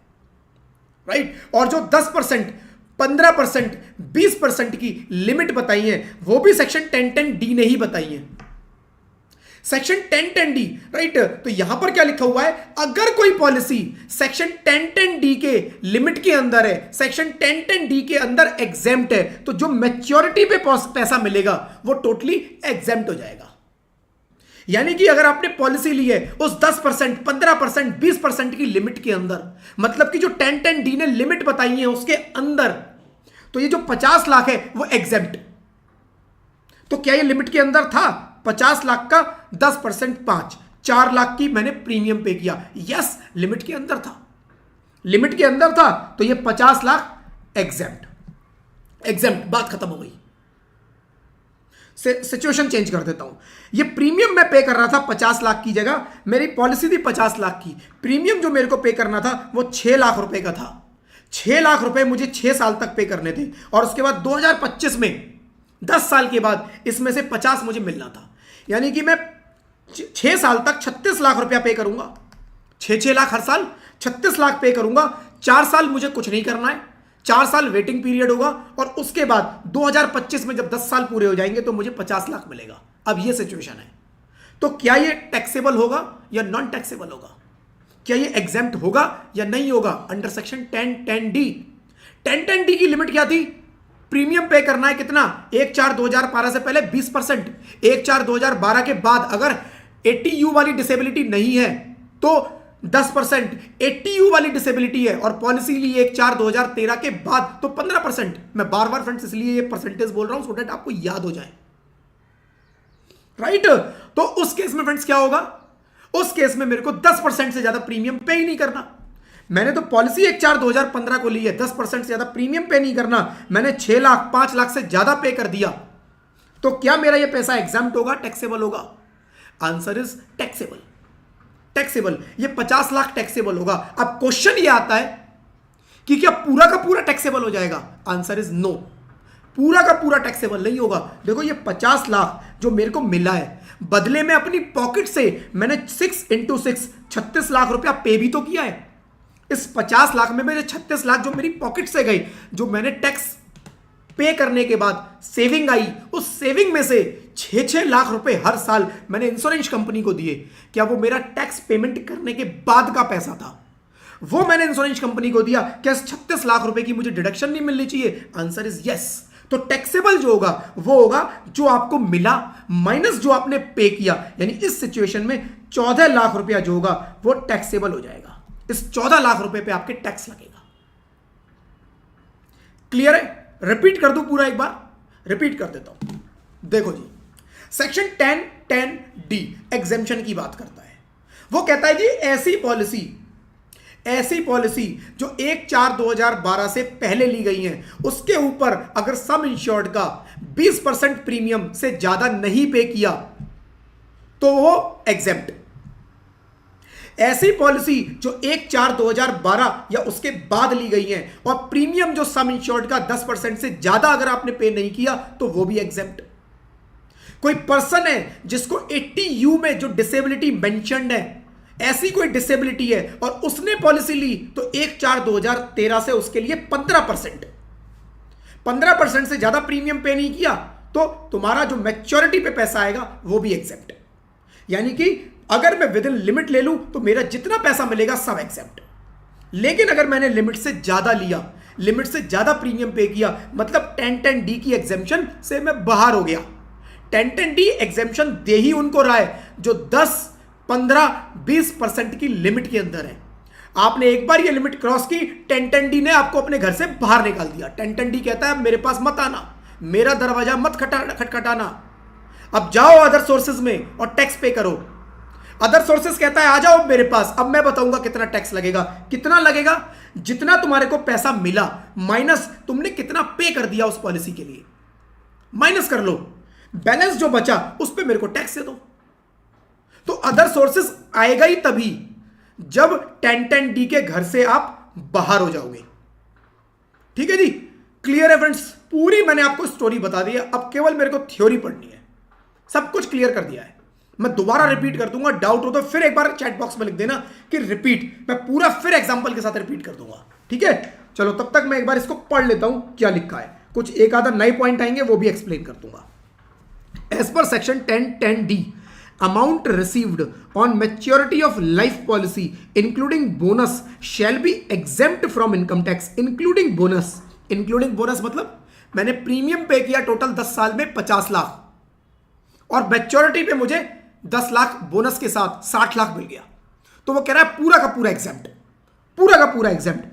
राइट। और जो 10%, 15%, 20% की लिमिट बताई है वो भी सेक्शन 10(10)(D) ने ही बताई है, सेक्शन 10(10)(D), राइट। तो यहां पर क्या लिखा हुआ है, अगर कोई पॉलिसी सेक्शन 10(10)(D) के लिमिट के अंदर है, सेक्शन 10(10)(D) के अंदर एग्जेम्प्ट है, तो जो मैच्योरिटी पे पैसा मिलेगा वो टोटली एग्जेम्प्ट हो जाएगा। यानी कि अगर आपने पॉलिसी ली है उस 10%, 15%, 20% की लिमिट के अंदर, मतलब कि जो 10(10)(D) ने लिमिट बताई है उसके अंदर, तो ये जो 50 लाख है वो एग्जेम्प्ट। तो क्या ये लिमिट के अंदर था, 50 लाख का 10% 5, 4 लाख की मैंने प्रीमियम पे किया, यस लिमिट के अंदर था, लिमिट के अंदर था, तो ये 50 लाख एग्जेम्प्ट, बात खत्म हो गई। सिचुएशन चेंज कर देता हूं, ये प्रीमियम मैं पे कर रहा था 50 लाख की जगह, मेरी पॉलिसी थी 50 लाख की, प्रीमियम जो मेरे को पे करना था वो 6 लाख रुपए का था। 6 लाख रुपए मुझे 6 साल तक पे करने थे, और उसके बाद 2025 में 10 साल के बाद इसमें से 50 मुझे मिलना था। यानी कि मैं 6 साल तक 36 लाख रुपया पे करूंगा, 6 लाख हर साल, 36 लाख पे करूंगा। 4 साल मुझे कुछ नहीं करना है, 4 साल वेटिंग पीरियड होगा, और उसके बाद 2025 में जब 10 साल पूरे हो जाएंगे तो मुझे 50 लाख मिलेगा। अब ये सिचुएशन है, तो क्या ये टैक्सेबल होगा या नॉन टैक्सेबल होगा? क्या ये एग्जेम्प्ट होगा या नहीं होगा? Under section 10(10)(d). 10(10)(d) की लिमिट क्या थी? प्रीमियम पे करना है कितना? 1/4/2012 से पहले 20%, 1/4/2012 के बाद अगर 80U वाली डिसेबिलिटी नहीं है तो 10%, 80U वाली डिसेबिलिटी है और पॉलिसी ली 1/4/2013 के बाद तो 15%। मैं बार बार फ्रेंड्स इसलिए ये परसेंटेज बोल रहा हूं सो दैट आपको याद हो जाए, राइट? तो उस केस में फ्रेंड्स क्या होगा? उस केस में मेरे को 10% से ज्यादा प्रीमियम पे ही नहीं करना। मैंने तो पॉलिसी 1/4/2015 को ली है, 10% से ज्यादा प्रीमियम पे नहीं करना। मैंने 6 लाख 5 लाख से ज्यादा पे कर दिया, तो क्या मेरा ये पैसा एग्जाम्प्ट होगा, टैक्सेबल होगा? Answer is taxable. टैक्सेबल, ये 50 लाख टैक्सेबल होगा। अब क्वेश्चन ये आता है कि क्या पूरा का पूरा टैक्सेबल हो जाएगा? आंसर इज नो, पूरा का पूरा टैक्सेबल नहीं होगा। देखो ये 50 लाख जो मेरे को मिला है, बदले में अपनी पॉकेट से मैंने 6 × 6 36 लाख रुपया पे भी तो किया है। इस 50 लाख में मेरे 36 लाख जो मेरी पॉकेट से गई, जो मैंने टैक्स पे करने के बाद सेविंग आई, उस सेविंग में से 6-6 लाख रुपए हर साल मैंने इंश्योरेंस कंपनी को दिए। क्या वो मेरा टैक्स पेमेंट करने के बाद का पैसा था? वो मैंने इंश्योरेंस कंपनी को दिया। क्या इस 36 लाख रुपए की मुझे डिडक्शन नहीं मिलनी चाहिए? Answer is yes. तो टैक्सेबल जो होगा वो होगा जो आपको मिला माइनस जो आपने पे किया। यानी इस सिचुएशन में 14 लाख रुपया जो होगा वो टैक्सेबल हो जाएगा। इस 14 लाख रुपए पे आपके टैक्स लगेगा। क्लियर है? रिपीट कर दूं पूरा, एक बार रिपीट कर देता हूं। देखो जी, सेक्शन 10(10)(d) एग्जेम्पशन की बात करता है। वो कहता है कि ऐसी पॉलिसी जो 1/4/2012 से पहले ली गई हैं, उसके ऊपर अगर सम इंश्योर्ड का 20% प्रीमियम से ज्यादा नहीं पे किया तो वो एग्जेम्प्ट। ऐसी पॉलिसी जो 1/4/2012 या उसके बाद ली गई है और प्रीमियम जो सम इंश्योर्ड का 10% से ज्यादा अगर आपने पे नहीं किया तो वो भी एग्जेम्प्ट। कोई पर्सन है जिसको 80U में जो डिसेबिलिटी मेंशन्ड है, ऐसी कोई डिसेबिलिटी है और उसने पॉलिसी ली तो 1/4/2013 से उसके लिए 15% से ज्यादा प्रीमियम पे नहीं किया तो तुम्हारा जो मैच्योरिटी पे पैसा आएगा वो भी एग्जेम्प्ट। यानी कि अगर मैं विद इन लिमिट ले लूं तो मेरा जितना पैसा मिलेगा सब एग्जेम्प्ट। लेकिन अगर मैंने लिमिट से ज्यादा लिया, लिमिट से ज्यादा प्रीमियम पे किया, मतलब 10(10)(d) की एग्जेम्पशन से मैं बाहर हो गया। 10(10)(d) एग्जेम्पशन दे ही उनको रहा है जो 10, 15, 20% की लिमिट के अंदर है। आपने एक बार ये लिमिट क्रॉस की, 10(10)(d) ने आपको अपने घर से बाहर निकाल दिया। 10(10)(d) कहता है मेरे पास मत आना, मेरा दरवाजा मत खटखटाना, अब जाओ अदर सोर्सेज में और टैक्स पे करो। अदर सोर्सेज कहता है आ जाओ मेरे पास, अब मैं बताऊंगा कितना टैक्स लगेगा। कितना लगेगा? जितना तुम्हारे को पैसा मिला माइनस तुमने कितना पे कर दिया उस पॉलिसी के लिए, माइनस कर लो, बैलेंस जो बचा उस पे मेरे को टैक्स दे दो। तो अदर सोर्सेज आएगा ही तभी जब 10(10)(d) के घर से आप बाहर हो जाओगे। ठीक है जी, क्लियर है फ्रेंड्स? पूरी मैंने आपको स्टोरी बता दी है, अब केवल मेरे को थ्योरी पढ़नी है। सब कुछ क्लियर कर दिया है। मैं दोबारा रिपीट कर दूंगा, डाउट हो तो फिर एक बार चैट बॉक्स में लिख देना कि रिपीट। मैं पूरा फिर एग्जांपल के साथ रिपीट कर दूंगा, ठीक है? चलो तब तक मैं एक बार इसको पढ़ लेता हूं क्या लिखा है। कुछ एक आधा नए पॉइंट आएंगे वो भी एक्सप्लेन कर दूंगा। As per section 10(10)(d) amount received on maturity of life policy including bonus shall be exempt from income tax including bonus। including bonus मतलब मैंने प्रीमियम पे किया टोटल 10 साल में 50 लाख और मैच्योरिटी पे मुझे 10 लाख बोनस के साथ 60 लाख मिल गया, तो वो कह रहा है पूरा का पूरा एग्जेम्प्ट, पूरा का पूरा exempt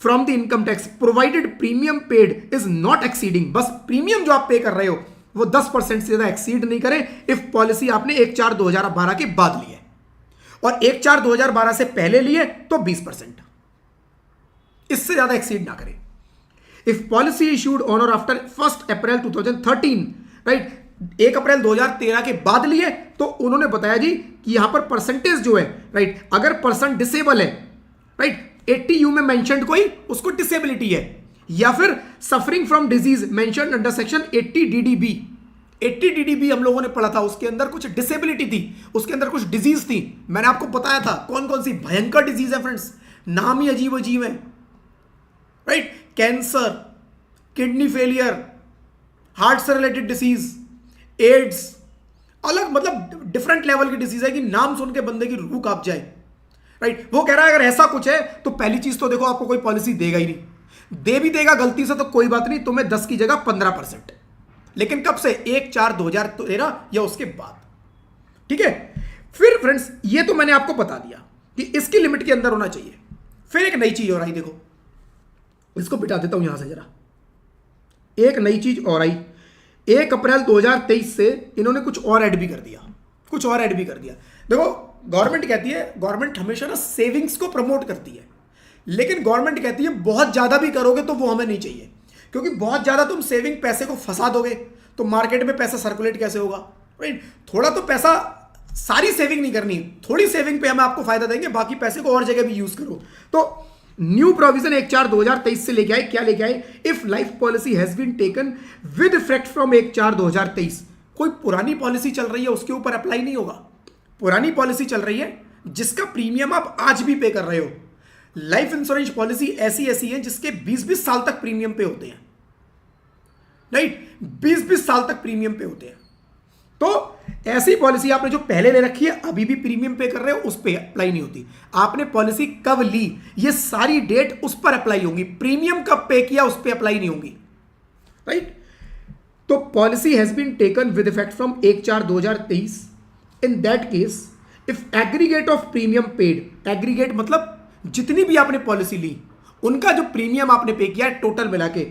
from the income tax provided premium paid is not exceeding. बस प्रीमियम जो आप पे कर रहे हो वो 10% से ज्यादा एक्सीड नहीं करे इफ पॉलिसी आपने 1/4/2012 के बाद ली है और 1/4/2012 से पहले लिए तो 20%, इससे ज्यादा एक्सीड ना करे। इफ पॉलिसी इशूड ऑन और आफ्टर 1 अप्रैल 2013, राइट, 1 अप्रैल 2013 के बाद लिए तो उन्होंने बताया जी कि यहां पर परसेंटेज जो है, राइट, अगर पर्सन डिसेबल है, राइट, 80U में मेंशन्ड कोई उसको डिसेबिलिटी है, या फिर suffering from disease mentioned under section 80DDB। 80DDB हम लोगों ने पढ़ा था, उसके अंदर कुछ डिसेबिलिटी थी, उसके अंदर कुछ डिजीज थी। मैंने आपको बताया था कौन कौन सी भयंकर डिजीज है फ्रेंड्स, नाम ही अजीब अजीब है, right. Cancer, kidney failure, heart से रिलेटेड डिसीज, एड्स, अलग मतलब डिफरेंट लेवल की डिसीज है कि नाम सुन के बंदे की रूह कांप जाए, राइट। वो कह रहा है अगर ऐसा कुछ है तो पहली चीज तो देखो आपको कोई पॉलिसी देगा ही नहीं, दे भी देगा गलती से तो कोई बात नहीं, तुम्हें 10 की जगह 15%, लेकिन कब से, 1/4/2013 या उसके बाद, ठीक है। फिर फ्रेंड्स ये तो मैंने आपको बता दिया कि इसकी लिमिट के अंदर होना चाहिए। फिर एक नई चीज और आई, देखो इसको बिठा देता हूं यहां से जरा, एक नई चीज और आई 1 अप्रैल 2023 से, इन्होंने कुछ और ऐड भी कर दिया, कुछ और ऐड भी कर दिया। देखो गवर्नमेंट कहती है, गवर्नमेंट हमेशा ना सेविंग्स को प्रमोट करती है, लेकिन गवर्नमेंट कहती है बहुत ज्यादा भी करोगे तो वो हमें नहीं चाहिए, क्योंकि बहुत ज्यादा तुम सेविंग पैसे को फंसा दोगे तो मार्केट में पैसा सर्कुलेट कैसे होगा, राइट। थोड़ा तो पैसा, सारी सेविंग नहीं करनी, थोड़ी सेविंग पे हम आपको फायदा देंगे, बाकी पैसे को और जगह भी यूज करो। तो न्यू प्रोविजन 1/4/2023 से लेके आए, क्या लेके आए, if life policy has been taken with effect from 1/4/2023। कोई पुरानी पॉलिसी चल रही है उसके ऊपर अप्लाई नहीं होगा, पुरानी पॉलिसी चल रही है जिसका प्रीमियम आप आज भी पे कर रहे हो। लाइफ इंश्योरेंस पॉलिसी ऐसी ऐसी है जिसके 20-20 साल तक प्रीमियम पे होते हैं, राइट, 20-20 साल तक प्रीमियम पे होते हैं। तो ऐसी पॉलिसी आपने जो पहले ले रखी है अभी भी प्रीमियम पे कर रहे हो, उस पर अप्लाई नहीं होती। आपने पॉलिसी कब ली ये सारी डेट उस पर अप्लाई होंगी, प्रीमियम कब पे किया उस पर अप्लाई नहीं होंगी, राइट। तो policy has been taken with effect from 1/4/2023। In that case if aggregate of premium paid, aggregate मतलब जितनी भी आपने पॉलिसी ली उनका जो प्रीमियम आपने पे किया है टोटल मिला के,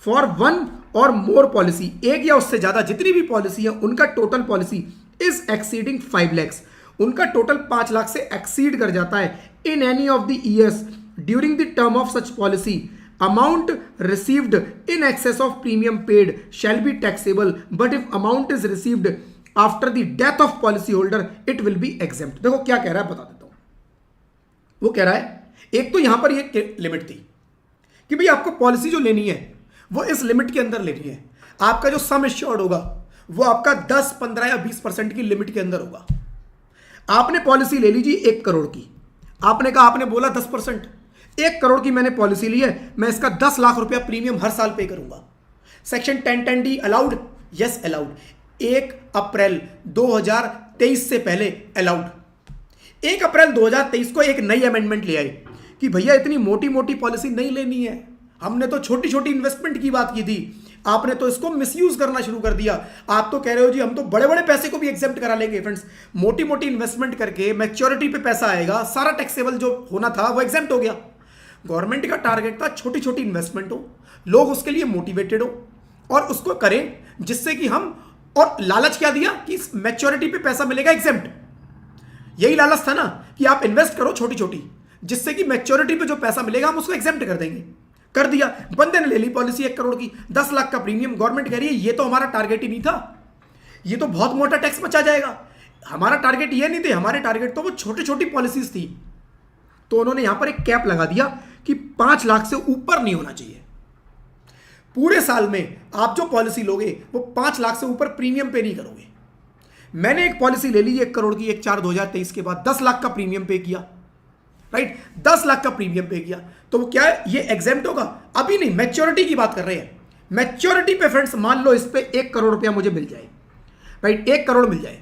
फॉर 1 और मोर पॉलिसी, एक या उससे ज्यादा जितनी भी पॉलिसी है उनका total policy is exceeding 5 lakh, उनका टोटल 5 लाख से एक्सीड कर जाता है in any of the years during the term of such policy, amount received in excess of premium paid shell be taxable, but if amount is received after the death of policy holder it will be exempt. देखो क्या कह रहा है बता देता हूं, वो कह रहा है एक तो यहां पर ये लिमिट थी कि भाई आपको पॉलिसी जो लेनी है वो इस लिमिट के अंदर लेनी है, आपका जो सम एश्योर्ड होगा वो आपका 10, 15 या 20% की लिमिट के अंदर होगा। आपने पॉलिसी ले लीजिए 1 करोड़ की, आपने कहा, आपने बोला 10%, 1 करोड़ की मैंने पॉलिसी ली है, मैं इसका 10 लाख रुपया प्रीमियम हर साल पे करूंगा। Section 1010D allowed, yes allowed, 1 अप्रैल 2023 से पहले अलाउड। 1 अप्रैल 2023 को एक नई अमेंडमेंट ले आए कि भैया इतनी मोटी मोटी पॉलिसी नहीं लेनी है, हमने तो छोटी छोटी इन्वेस्टमेंट की बात की थी, आपने तो इसको मिसयूज करना शुरू कर दिया। आप तो कह रहे हो जी हम तो बड़े बड़े पैसे को भी एग्जेम्प्ट करा लेंगे। फ्रेंड्स मोटी मोटी इन्वेस्टमेंट करके मैच्योरिटी पे पैसा आएगा, सारा टैक्सेबल जो होना था वो एग्जेम्प्ट हो गया। गवर्नमेंट का टारगेट था छोटी छोटी इन्वेस्टमेंट हो, लोग उसके लिए मोटिवेटेड हो और उसको करें, जिससे कि हम, और लालच क्या दिया कि मैच्योरिटी पे पैसा मिलेगा एग्जेम्प्ट, यही लालच था ना कि आप इन्वेस्ट करो छोटी छोटी, जिससे कि मैच्योरिटी पे जो पैसा मिलेगा हम उसको एग्जेम्प्ट कर देंगे। कर दिया, बंदे ने ले ली पॉलिसी 1 करोड़ की, 10 लाख का प्रीमियम। गवर्नमेंट कह रही है ये तो हमारा टारगेट ही नहीं था, ये तो बहुत मोटा टैक्स बचा जाएगा, हमारा टारगेट ये नहीं थे, हमारे टारगेट तो वो छोटी छोटी पॉलिसीज थी। तो उन्होंने यहां पर एक कैप लगा दिया कि 5 लाख से ऊपर नहीं होना चाहिए। पूरे साल में आप जो पॉलिसी लोगे वो 5 लाख से ऊपर प्रीमियम पे नहीं करोगे। मैंने एक पॉलिसी ले ली 1 करोड़ की 1/4/2023 के बाद, 10 लाख का प्रीमियम पे किया, राइट, 10 लाख का प्रीमियम पे किया, तो वो क्या है, ये एग्जेम्प्ट होगा। अभी नहीं, मैच्योरिटी की बात कर रहे हैं। मैच्योरिटी पे फ्रेंड्स मान लो इस पे 1 करोड़ रुपया मुझे मिल जाए, राइट, 1 करोड़ मिल जाए,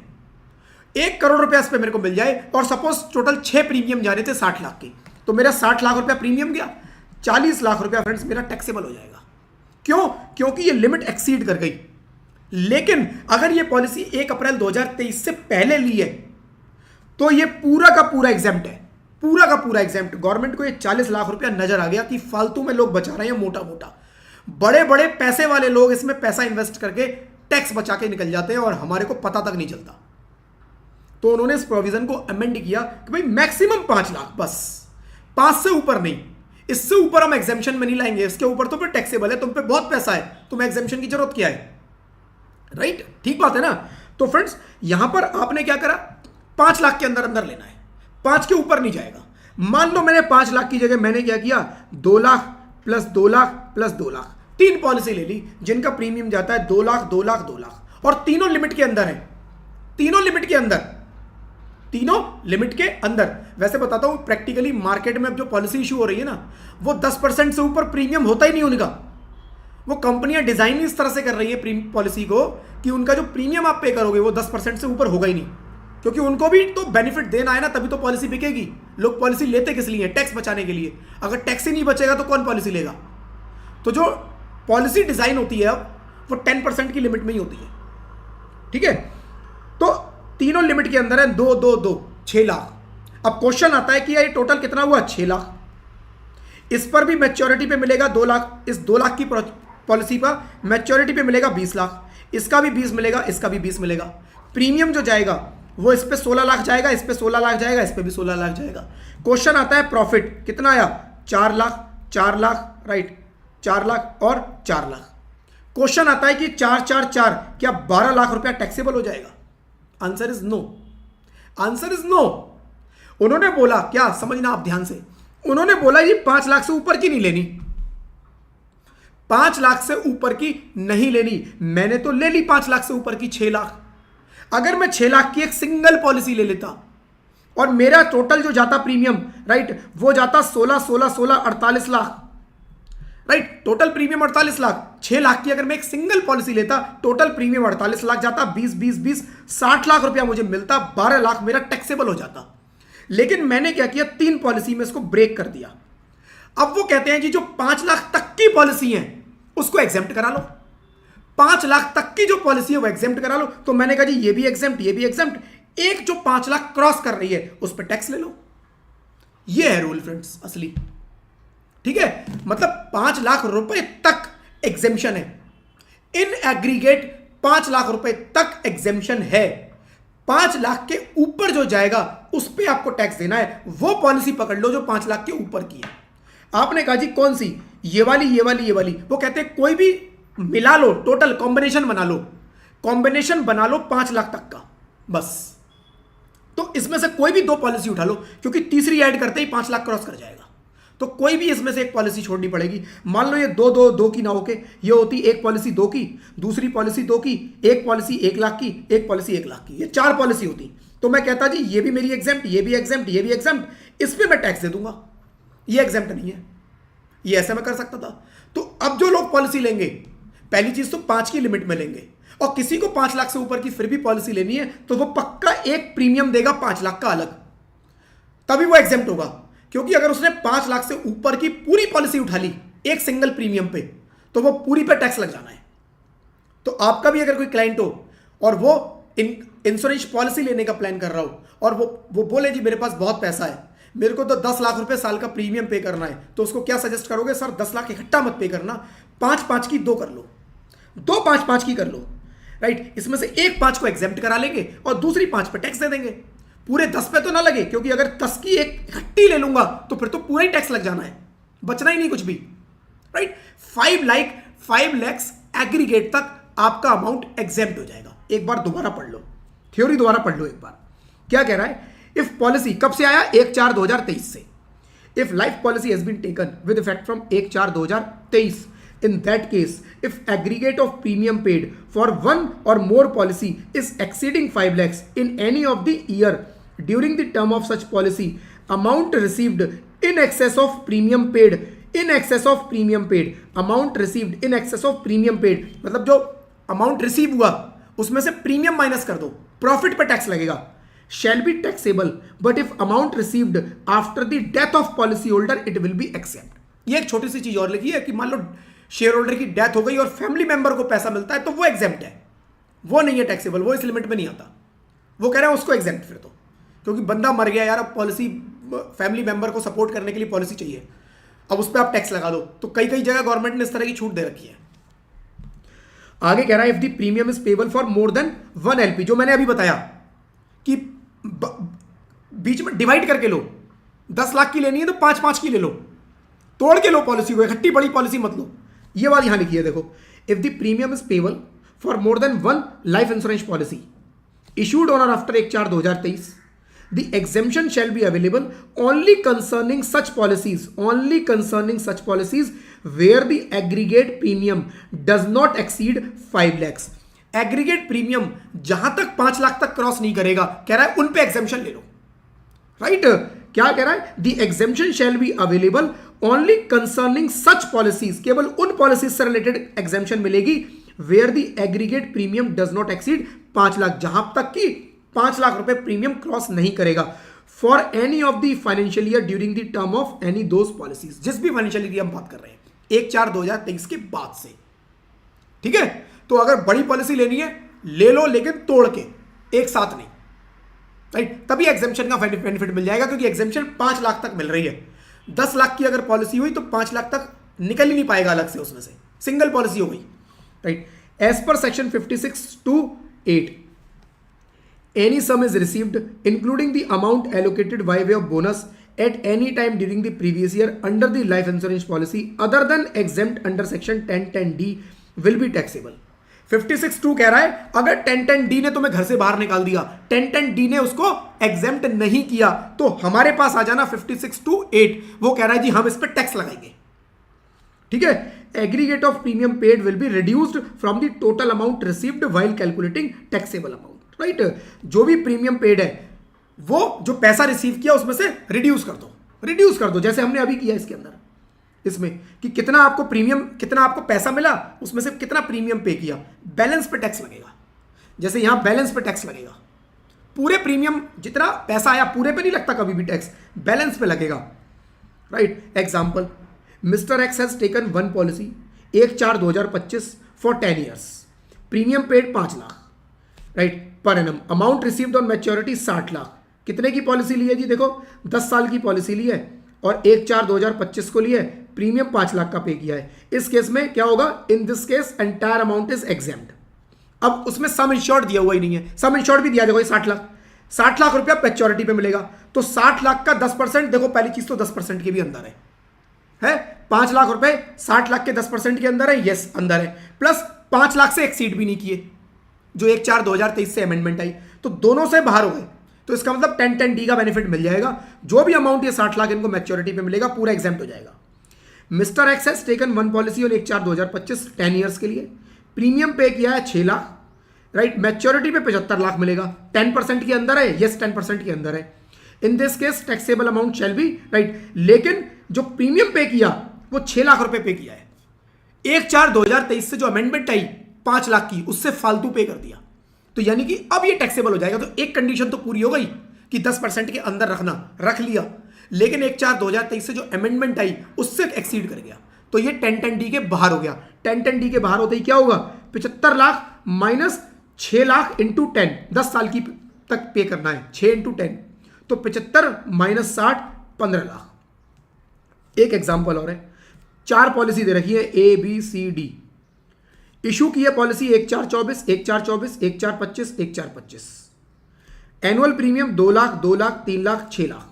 1 करोड़ रुपया इस पे मेरे को मिल जाए, और सपोज टोटल 6 प्रीमियम जा रहे थे 60 लाख के, तो मेरा 60 लाख रुपया प्रीमियम गया, 40 लाख रुपया फ्रेंड्स मेरा टैक्सेबल हो जाएगा। क्यों? क्योंकि ये लिमिट एक्सीड कर गई। लेकिन अगर ये पॉलिसी 1 अप्रैल 2023 से पहले ली है तो ये पूरा का पूरा एग्जेम्प्ट है, पूरा का पूरा एग्जेम्प्ट। गवर्नमेंट को ये 40 लाख रुपया नजर आ गया कि फालतू में लोग बचा रहे हैं मोटा मोटा, बड़े बड़े पैसे वाले लोग इसमें पैसा इन्वेस्ट करके टैक्स बचा के निकल जाते हैं और हमारे को पता तक नहीं चलता। तो उन्होंने इस प्रोविजन को अमेंड किया कि भाई मैक्सिमम 5 लाख, बस 5 से ऊपर नहीं, इससे ऊपर हम एग्जेम्पशन में नहीं लाएंगे, इसके ऊपर तो फिर टैक्सेबल है, तुम पे बहुत पैसा है, तुम्हें एग्जेम्पशन की जरूरत क्या है, राइट, ठीक बात है ना। तो फ्रेंड्स यहां पर आपने क्या करा, 5 लाख के अंदर अंदर लेना है, 5 के ऊपर नहीं जाएगा। मान लो मैंने 5 लाख की जगह मैंने क्या किया, 2 lakh plus 2 lakh plus 2 lakh, 3 policy ले ली जिनका प्रीमियम जाता है 2 लाख 2 लाख 2 लाख, और तीनों लिमिट के अंदर है, तीनों लिमिट के अंदर, तीनों लिमिट के अंदर। वैसे बताता हूं प्रैक्टिकली मार्केट में अब जो पॉलिसी इशू हो रही है ना, वो 10% से ऊपर प्रीमियम होता ही नहीं उनका। वो कंपनियां डिजाइन इस तरह से कर रही है पॉलिसी को कि उनका जो प्रीमियम आप पे करोगे वो 10% से ऊपर होगा ही नहीं, क्योंकि उनको भी तो बेनिफिट देना है ना, तभी तो पॉलिसी बिकेगी। लोग पॉलिसी लेते किस लिए? टैक्स बचाने के लिए। अगर टैक्स ही नहीं बचेगा तो कौन पॉलिसी लेगा? तो जो पॉलिसी डिजाइन होती है अब वो 10% की लिमिट में ही होती है, ठीक है। तो तीनों लिमिट के अंदर है, 2 2 2 6 लाख। अब क्वेश्चन आता है कि ये टोटल कितना हुआ? 6 लाख। इस पर भी मैच्योरिटी पे मिलेगा 2 लाख, इस 2 लाख की पॉलिसी पर मैच्योरिटी पे मिलेगा 20 लाख, इसका भी 20 मिलेगा, इसका भी 20 मिलेगा। प्रीमियम जो जाएगा वो इस पे 16 लाख जाएगा, इस पे 16 लाख जाएगा, इस पे भी 16 लाख जाएगा। क्वेश्चन आता है प्रॉफिट कितना आया? 4 लाख 4 लाख, राइट, 4 लाख और 4 लाख। क्वेश्चन आता है कि 4 4 4 क्या 12 लाख रुपया टैक्सेबल हो जाएगा? Answer is no, answer is no. उन्होंने बोला क्या, समझना आप ध्यान से, उन्होंने बोला ये 5 लाख से ऊपर की नहीं लेनी, 5 लाख से ऊपर की नहीं लेनी। मैंने तो ले ली 5 लाख से ऊपर की 6 लाख। अगर मैं 6 लाख की एक सिंगल पॉलिसी ले लेता और मेरा टोटल जो जाता प्रीमियम, राइट, वो जाता 16 16 16 48 lakh, right, total premium 48 lakh. 6 lakh की अगर मैं एक सिंगल पॉलिसी लेता, टोटल प्रीमियम 48 लाख जाता, 20 20 20 60 लाख रुपया मुझे मिलता, 12 लाख मेरा टैक्सेबल हो जाता। लेकिन मैंने क्या किया, 3 पॉलिसी में इसको ब्रेक कर दिया। अब वो कहते हैं जी जो 5 लाख तक की पॉलिसी है उसको एग्जेम्प्ट करा लो, 5 लाख तक की जो पॉलिसी है वो एग्जेम्प्ट करा लो। तो मैंने कहा जी ये भी एग्जेम्प्ट, ये भी एग्जेम्प्ट, एक जो 5 लाख क्रॉस कर रही है उस पर टैक्स ले लो। ये है रूल फ्रेंड्स असली, ठीक है। मतलब 5 लाख रुपए तक एग्जेम्पशन है, इन एग्रीगेट 5 लाख रुपए तक एग्जेम्पशन है। 5 लाख के ऊपर जो जाएगा उस पर आपको टैक्स देना है। वो पॉलिसी पकड़ लो जो 5 लाख के ऊपर की है। आपने कहा जी कौन सी? ये वाली, ये वाली, ये वाली। वो कहते हैं कोई भी मिला लो, टोटल कॉम्बिनेशन बना लो, कॉम्बिनेशन बना लो 5 लाख तक का, बस। तो इसमें से कोई भी 2 पॉलिसी उठा लो, क्योंकि तीसरी ऐड करते ही 5 लाख क्रॉस कर जाएगा। तो कोई भी इसमें से एक पॉलिसी छोड़नी पड़ेगी। मान लो ये 2 2 2 की ना होके ये होती एक पॉलिसी 2 की, दूसरी पॉलिसी 2 की, एक पॉलिसी 1 लाख की, एक पॉलिसी 1 लाख की, ये 4 पॉलिसी होती। तो मैं कहता जी ये भी मेरी एग्जेम्प्ट, ये भी एग्जेम्प्ट, ये भी एग्जेम्प्ट, इस पर मैं टैक्स दे दूंगा, ये एग्जेम्प्ट नहीं है। ये ऐसे मैं कर सकता था। तो अब जो लोग पॉलिसी लेंगे, पहली चीज तो 5 की लिमिट में लेंगे, और किसी को 5 लाख से ऊपर की फिर भी पॉलिसी लेनी है तो वो पक्का एक प्रीमियम देगा 5 लाख का अलग, तभी वो एग्जेम्प्ट होगा। क्योंकि अगर उसने 5 लाख से ऊपर की पूरी पॉलिसी उठा ली एक सिंगल प्रीमियम पे, तो वो पूरी पे टैक्स लग जाना है। तो आपका भी अगर कोई क्लाइंट हो और वो इंश्योरेंस पॉलिसी लेने का प्लान कर रहा हो और वो बोले जी मेरे पास बहुत पैसा है, मेरे को तो 10 लाख रुपए साल का प्रीमियम पे करना है, तो उसको क्या सजेस्ट करोगे? सर 10 लाख इकट्ठा मत पे करना, 5-5 की 2 कर लो, 2 5-5 की कर लो, राइट। इसमें से एक 5 को एग्जेम्प्ट करा लेंगे और दूसरी 5 पे टैक्स दे देंगे। पूरे 10 पे तो ना लगे, क्योंकि अगर 10 की एक इकट्ठी ले लूंगा तो फिर तो पूरा ही टैक्स लग जाना है, बचना ही नहीं कुछ भी, राइट। 5 लाख एग्रीगेट तक आपका अमाउंट एग्जेम्प्ट हो जाएगा। एक बार दोबारा पढ़ लो, थ्योरी दोबारा पढ़ लो एक बार। क्या कह रहा है? इफ पॉलिसी कब से आया? 1/4/2023 से। If life policy has been taken with effect from 1/4/2023, in that case if aggregate of premium paid for one or more policy is exceeding 5 lakhs in any of the year during the term of such policy, amount received in excess of premium paid, in excess of premium paid, amount received in excess of premium paid, मतलब जो amount receive हुआ उसमें से premium minus कर दो, profit पर tax लगेगा, shall be taxable, but if amount received after the death of policy holder it will be exempt। ये एक छोटी सी चीज और लिखी है कि मान लो शेयर होल्डर की डेथ हो गई और फैमिली मेंबर को पैसा मिलता है तो वो एग्जेम्प्ट है, वो नहीं है टैक्सेबल, वो इस लिमिट में नहीं आता। वो कह रहे हैं उसको एग्जेम्प्ट फिर तो, क्योंकि बंदा मर गया यार, अब पॉलिसी फैमिली मेंबर को सपोर्ट करने के लिए पॉलिसी चाहिए, अब उस पर आप टैक्स लगा दो। तो कई कई जगह गवर्नमेंट ने इस तरह की छूट दे रखी है। आगे कह रहा है if the premium is payable for more than 1 LP, जो मैंने अभी बताया कि बीच में डिवाइड करके लो, 10 लाख की लेनी है तो 5-5 की ले लो, तोड़ के लो पॉलिसी को, इकट्ठी बड़ी पॉलिसी मत लो। ये वाली यहां लिखी है देखो, if the premium is payable for more than 1 life insurance policy issued on और after 1/4/2023, the exemption shall be available only concerning such policies where the aggregate premium does not exceed 5 lakhs. Aggregate premium जहां तक 5 लाख तक cross नहीं करेगा, कह रहा है उन पे एग्जेम्पशन ले लो, राइट? क्या कह रहा है? The exemption shall be available only concerning such policies, केवल उन पॉलिसीज से रिलेटेड एग्जेम्पशन मिलेगी where the aggregate premium does not exceed 5 lakh, जहां तक कि 5 लाख रुपए प्रीमियम क्रॉस नहीं करेगा, for any of the financial year during the term of any those policies, जिस भी फाइनेंशियल ईयर हम बात कर रहे हैं 1/4/2023 के बाद से, ठीक है? तो अगर बड़ी पॉलिसी लेनी है ले लो, लेकिन तोड़ के, एक साथ नहीं, राइट? तभी एग्जेम्पशन का बेनिफिट मिल जाएगा, क्योंकि एग्जेम्पशन 5 लाख तक मिल रही है। 10 लाख की अगर पॉलिसी हुई तो 5 लाख तक निकल ही नहीं पाएगा अलग से, उसमें से सिंगल पॉलिसी हो गई, right? As per section 56(2)(8) any sum is received including the amount allocated by way of bonus at any time during the previous year under the life insurance policy other than exempt under section 1010D will be taxable. 56(2) कह रहा है अगर 1010D ने तुम्हें घर से बाहर निकाल दिया, 1010D ने उसको एग्जेम्प्ट नहीं किया, तो हमारे पास आ जाना 56(2)(8, वो कह रहा है जी हम इस पर टैक्स लगाएंगे, ठीक है? Aggregate of premium paid will be reduced from the total amount received while calculating taxable amount, right? जो भी प्रीमियम पेड है वो जो पैसा रिसीव किया उसमें से रिड्यूस कर दो, जैसे हमने अभी किया इसके अंदर, इसमें कि कितना आपको प्रीमियम, कितना आपको पैसा मिला, उसमें से कितना प्रीमियम पे किया, बैलेंस पे टैक्स लगेगा। जैसे यहां बैलेंस पे टैक्स लगेगा, पूरे प्रीमियम जितना पैसा आया पूरे पे नहीं लगता कभी भी टैक्स, बैलेंस पे लगेगा, right? Example, mister X has taken one policy 1/4/2025 for 10 years, premium paid 5 lakh, right, per annum, amount received on maturity 60 lakh. कितने की पॉलिसी ली है जी? देखो 10 साल की पॉलिसी ली है और 1/4/2025 को लिया है, प्रीमियम 5 लाख का पे किया है। इस केस में क्या होगा? इन this case entire amount is exempt. अब उसमें सम इंश्योर्ड दिया हुआ ही नहीं है, सम इंश्योर्ड भी दिया, देखो 60 लाख रुपया मैच्योरिटी पे मिलेगा, तो 60 लाख का 10%, देखो पहली चीज तो 10% के भी अंदर है 5 लाख रुपए 60 लाख के 10% के अंदर है, यस अंदर है, प्लस 5 लाख से एक्सीड भी नहीं किए, जो 1/4/2023 से अमेंडमेंट आई, तो दोनों से बाहर हो गए, तो इसका मतलब 1010D का बेनिफिट मिल जाएगा। जो भी अमाउंट ये 60 लाख इनको मैच्योरिटी पे मिलेगा पूरा एग्जेम्प्ट हो जाएगा। Mister X has taken one policy on 1/4/2025 10 years के लिए, प्रीमियम पे किया है 6 लाख, राइट, मैच्योरिटी पे 75 लाख मिलेगा, 10% के अंदर है, यस 10% के अंदर है। इन this case taxable amount shall be, right, लेकिन जो प्रीमियम पे किया वो 6 लाख रुपए पे किया है, 1/4/2023 से जो अमेंडमेंट आई 5 लाख की, उससे फालतू पे कर दिया, तो यानी कि अब ये टैक्सेबल हो जाएगा। तो एक कंडीशन तो पूरी हो गई कि 10% के अंदर रख लिया, लेकिन 1/4/2023 से जो अमेंडमेंट आई उससे एक्सीड कर गया, तो ये 1010D के बाहर हो गया। 1010D के बाहर होते ही क्या होगा? 75 लाख माइनस 6 लाख इंटू 10, 10 साल की तक पे करना है, 6 इंटू 10, तो 75 माइनस 60 15 लाख। एक एग्जाम्पल और है, 4 पॉलिसी दे रखी है ABCD, इशू की है policy 1/4/24, 1/4/24, 1/4/25, 1/4/25, annual premium 2 lakh, 2 lakh, 3 lakh, 6 lakh,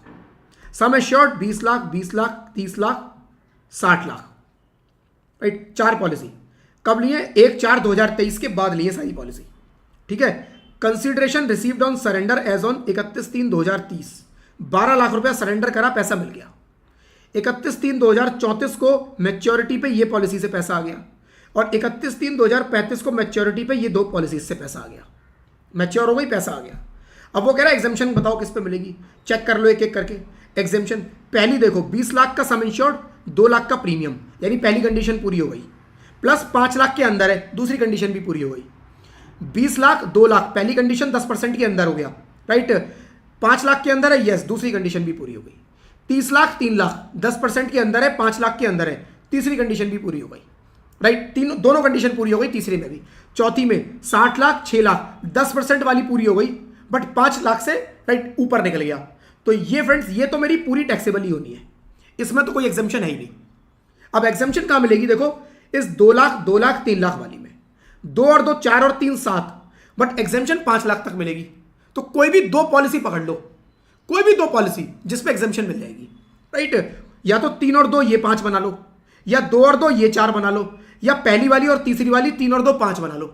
sum assured 20 lakh, 20 lakh, 30 lakh, 60 lakh, right. 4 policy कब लिए? 1/4/2023 के बाद लिए सारी पॉलिसी, ठीक है। Consideration received on surrender as on 31/3/2030, 12 lakh रुपया सरेंडर करा, पैसा मिल गया। 31/3/2034 को मैच्योरिटी पे ये पॉलिसी से पैसा आ गया, और 31/3/2035 को मैच्योरिटी पे ये 2 पॉलिसी से पैसा आ गया, मैच्योर हो गई, पैसा आ गया। अब वो कह रहा है एग्जेम्पशन बताओ किस पे मिलेगी, चेक कर लो एक एक करके। एग्जेम्पशन पहली देखो, 20 लाख का सम इंश्योर्ड, 2 लाख का प्रीमियम, यानी पहली कंडीशन पूरी हो गई, प्लस 5 लाख के अंदर है, दूसरी कंडीशन भी पूरी हो गई। 20 लाख 2 लाख, पहली कंडीशन 10% के अंदर हो गया, राइट। 5 लाख के अंदर है, यस, दूसरी कंडीशन भी पूरी हो गई। 30 लाख 3 लाख, 10% के अंदर है, 5 लाख के अंदर है, तीसरी कंडीशन भी पूरी हो गई, राइट। दोनों कंडीशन पूरी हो गई, तीसरी में भी। चौथी में 60 लाख 6 लाख, 10% वाली पूरी हो गई, बट 5 लाख से राइट ऊपर निकल गया। तो ये फ्रेंड्स, ये तो मेरी पूरी टैक्सेबल ही होनी है, इसमें तो कोई एग्जेम्पशन है ही नहीं। अब एग्जेम्पशन कहां मिलेगी? देखो इस 2 लाख 2 लाख 3 लाख वाली में, 2 और 2 4 और 3 7, बट एग्जेम्पशन 5 लाख तक मिलेगी। तो कोई भी 2 पॉलिसी पकड़ लो, कोई भी 2 पॉलिसी जिसपे एग्जेम्पशन मिल जाएगी, राइट। या तो 3 और 2 ये 5 बना लो, या 2 और 2 ये 4 बना लो, या पहली वाली और तीसरी वाली 3 और 2 5 बना लो,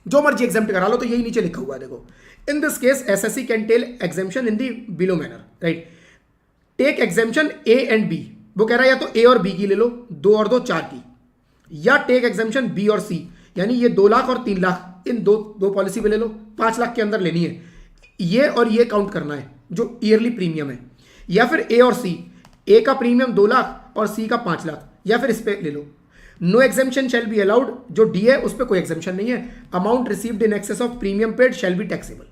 जो मर्जी एग्जाम करा लो, तो यही नीचे लिखा हुआ है देखो, in this case assessee can tell exemption in the below manner, right. Take exemption A and B, वो कह रहा है या तो ए और बी की ले लो, 2 और 2 4 की, या टेक एग्जामेशन बी और सी, यानी ये 2 लाख और 3 लाख, इन दो पॉलिसी पे ले लो, 5 लाख के अंदर लेनी है, ये और ये काउंट करना है जो ईयरली प्रीमियम है, या फिर ए और सी, ए का प्रीमियम 2 लाख और सी का 5 लाख, या फिर इस पे ले लो। नो एग्जामेशन शैल बी अलाउड, जो डी है उस पर कोई एग्जामेशन नहीं है। Amount received in excess of premium paid shell be taxable.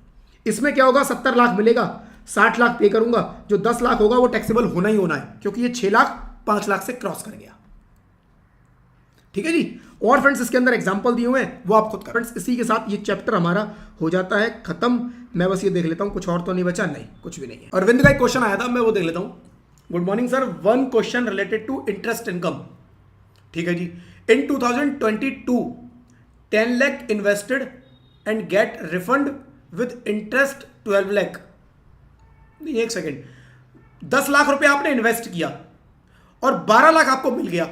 इसमें क्या होगा, 70 लाख मिलेगा, 60 लाख पे करूंगा, जो 10 लाख होगा वो टैक्सेबल होना ही होना है, क्योंकि ये 6 लाख 5 लाख से क्रॉस कर गया। ठीक है जी। और फ्रेंड्स इसके अंदर एग्जांपल दिए हुए हैं, वो आप खुद कर। फ्रेंड्स इसी के साथ ये चैप्टर हमारा हो जाता है खत्म। मैं बस ये देख लेता हूं, कुछ और तो नहीं बचा, नहीं कुछ भी नहीं है। अरविंद का एक क्वेश्चन आया था, मैं वो देख लेता हूं। Good morning sir, one question related to interest income. ठीक है जी। In 2022 10 lakh invested and get refund with interest 12 lakh. नहीं, एक सेकेंड, 10 लाख रुपए आपने इन्वेस्ट किया और 12 लाख आपको मिल गया,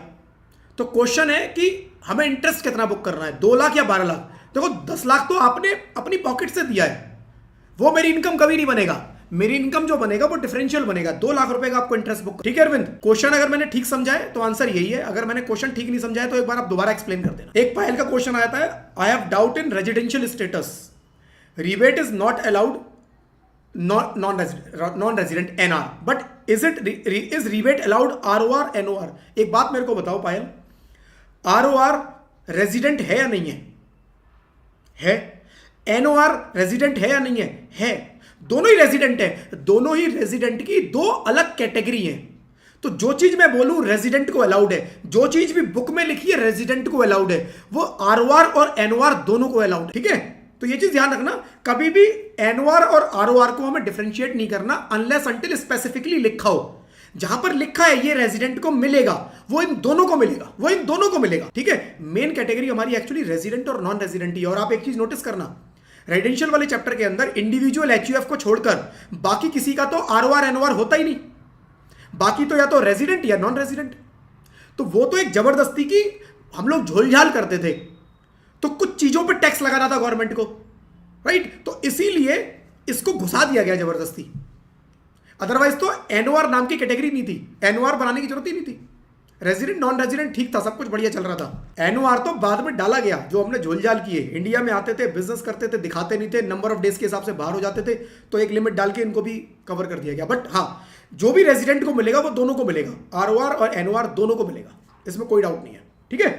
तो क्वेश्चन है कि हमें इंटरेस्ट कितना बुक करना है, 2 लाख या 12 लाख। देखो 10 लाख तो आपने अपनी पॉकेट से दिया है, वो मेरी इनकम कभी नहीं बनेगा। मेरी इनकम जो बनेगा वो डिफरेंशियल बनेगा। 2 लाख रुपए का आपको इंटरेस्ट बुक। ठीक है अरविंद, क्वेश्चन अगर मैंने ठीक समझा है तो आंसर यही है, अगर मैंने क्वेश्चन ठीक नहीं समझा है तो एक बार आप दोबारा एक्सप्लेन कर देना। एक पायल का क्वेश्चन आया था, I have doubt in residential status, rebate is not allowed, non resident NR, but is rebate allowed ROR NOR. एक बात मेरे को बताओ पायल, आरओआर रेजिडेंट है या नहीं है? एनओआर रेजिडेंट है या नहीं है? दोनों ही रेजिडेंट है। दोनों ही रेजिडेंट की 2 अलग कैटेगरी है। तो जो चीज मैं बोलूं रेजिडेंट को अलाउड है, जो चीज भी बुक में लिखी है रेजिडेंट को अलाउड है, वो आरओआर और एनओआर दोनों को अलाउड है। ठीक है, तो ये चीज ध्यान रखना, कभी भी एनओआर और आरओआर को हमें डिफरेंशिएट नहीं करना अनलेस अंटिल स्पेसिफिकली लिखा हो। जहां पर लिखा है ये रेजिडेंट को मिलेगा, वो इन दोनों को मिलेगा, वो इन दोनों को मिलेगा। ठीक है, मेन कैटेगरी हमारी एक्चुअली रेजिडेंट और नॉन रेजिडेंट ही। और आप एक चीज नोटिस करना, रेजिडेंशियल वाले चैप्टर के अंदर इंडिविजुअल एचयूएफ को छोड़कर बाकी किसी का तो आरओआर एनओआर होता ही नहीं, बाकी तो या तो रेजिडेंट या नॉन रेजिडेंट। तो वो तो एक जबरदस्ती की हम लोग झोलझाल करते थे, तो कुछ चीजों पर टैक्स लगाना था गवर्नमेंट को, राइट। तो इसीलिए इसको घुसा दिया गया जबरदस्ती, अदरवाइज तो एनओआर नाम की कैटेगरी नहीं थी, एनओआर बनाने की जरूरत ही नहीं थी। रेजिडेंट नॉन रेजिडेंट ठीक था, सब कुछ बढ़िया चल रहा था। एनओआर तो बाद में डाला गया, जो हमने झोलझाल किए। इंडिया में आते थे, बिजनेस करते थे, दिखाते नहीं थे, नंबर ऑफ डेज के हिसाब से बाहर हो जाते थे, तो एक लिमिट डाल के इनको भी कवर कर दिया गया। बट हाँ, जो भी रेजिडेंट को मिलेगा वो दोनों को मिलेगा, आरओआर और एनओआर दोनों को मिलेगा, इसमें कोई डाउट नहीं है। ठीक है,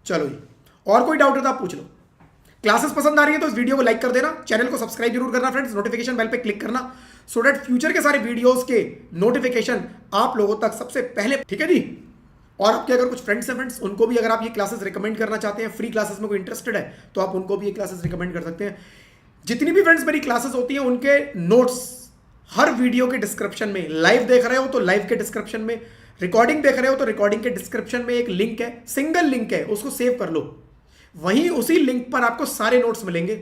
चलो जी, और कोई डाउट है तो आप पूछ लो। क्लासेस पसंद आ रही है तो इस वीडियो को लाइक कर देना, चैनल को सब्सक्राइब जरूर करना फ्रेंड्स, नोटिफिकेशन बेल पे क्लिक करना, सो दैट फ्यूचर के सारे वीडियोस के नोटिफिकेशन आप लोगों तक सबसे पहले। ठीक है जी। और आपके अगर कुछ फ्रेंड्स हैं फ्रेंड्स, उनको भी अगर आप ये क्लासेस रिकमेंड करना चाहते हैं, फ्री क्लासेस में कोई इंटरेस्टेड है तो आप उनको भी ये क्लासेस रिकमेंड कर सकते हैं। जितनी भी फ्रेंड्स मेरी क्लासेस होती हैं उनके नोट्स हर वीडियो के डिस्क्रिप्शन में, लाइव देख रहे हो तो लाइव के डिस्क्रिप्शन में, रिकॉर्डिंग देख रहे हो तो रिकॉर्डिंग के डिस्क्रिप्शन में एक लिंक है, सिंगल लिंक है, उसको सेव कर लो, वहीं उसी लिंक पर आपको सारे नोट्स मिलेंगे।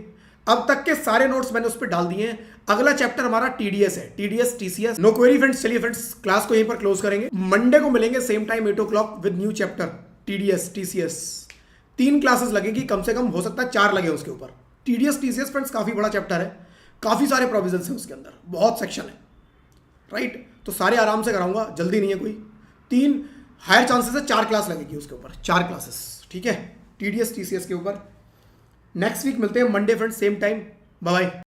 अब तक के सारे नोट्स मैंने उस पर डाल दिए हैं। अगला चैप्टर हमारा टीडीएस है, TDS TCS. No query friends. चलिए फ्रेंड्स, क्लास को यहीं पर क्लोज करेंगे, मंडे को मिलेंगे same time 8 o'clock with new chapter TDS TCS. 3 classes लगेगी, कम से कम हो सकता है 4 लगे उसके ऊपर। टीडीएस टीसीएस फ्रेंड्स काफी बड़ा चैप्टर है, काफी सारे प्रोविजंस हैं उसके अंदर, बहुत सेक्शन है, राइट। तो सारे आराम से कराऊंगा, जल्दी नहीं है कोई। 3 हायर चांसेस है 4 क्लास लगेगी उसके ऊपर, 4 क्लासेस। ठीक है, टीडीएस टीसीएस के ऊपर। नेक्स्ट वीक मिलते हैं Monday friends, same time. Bye bye.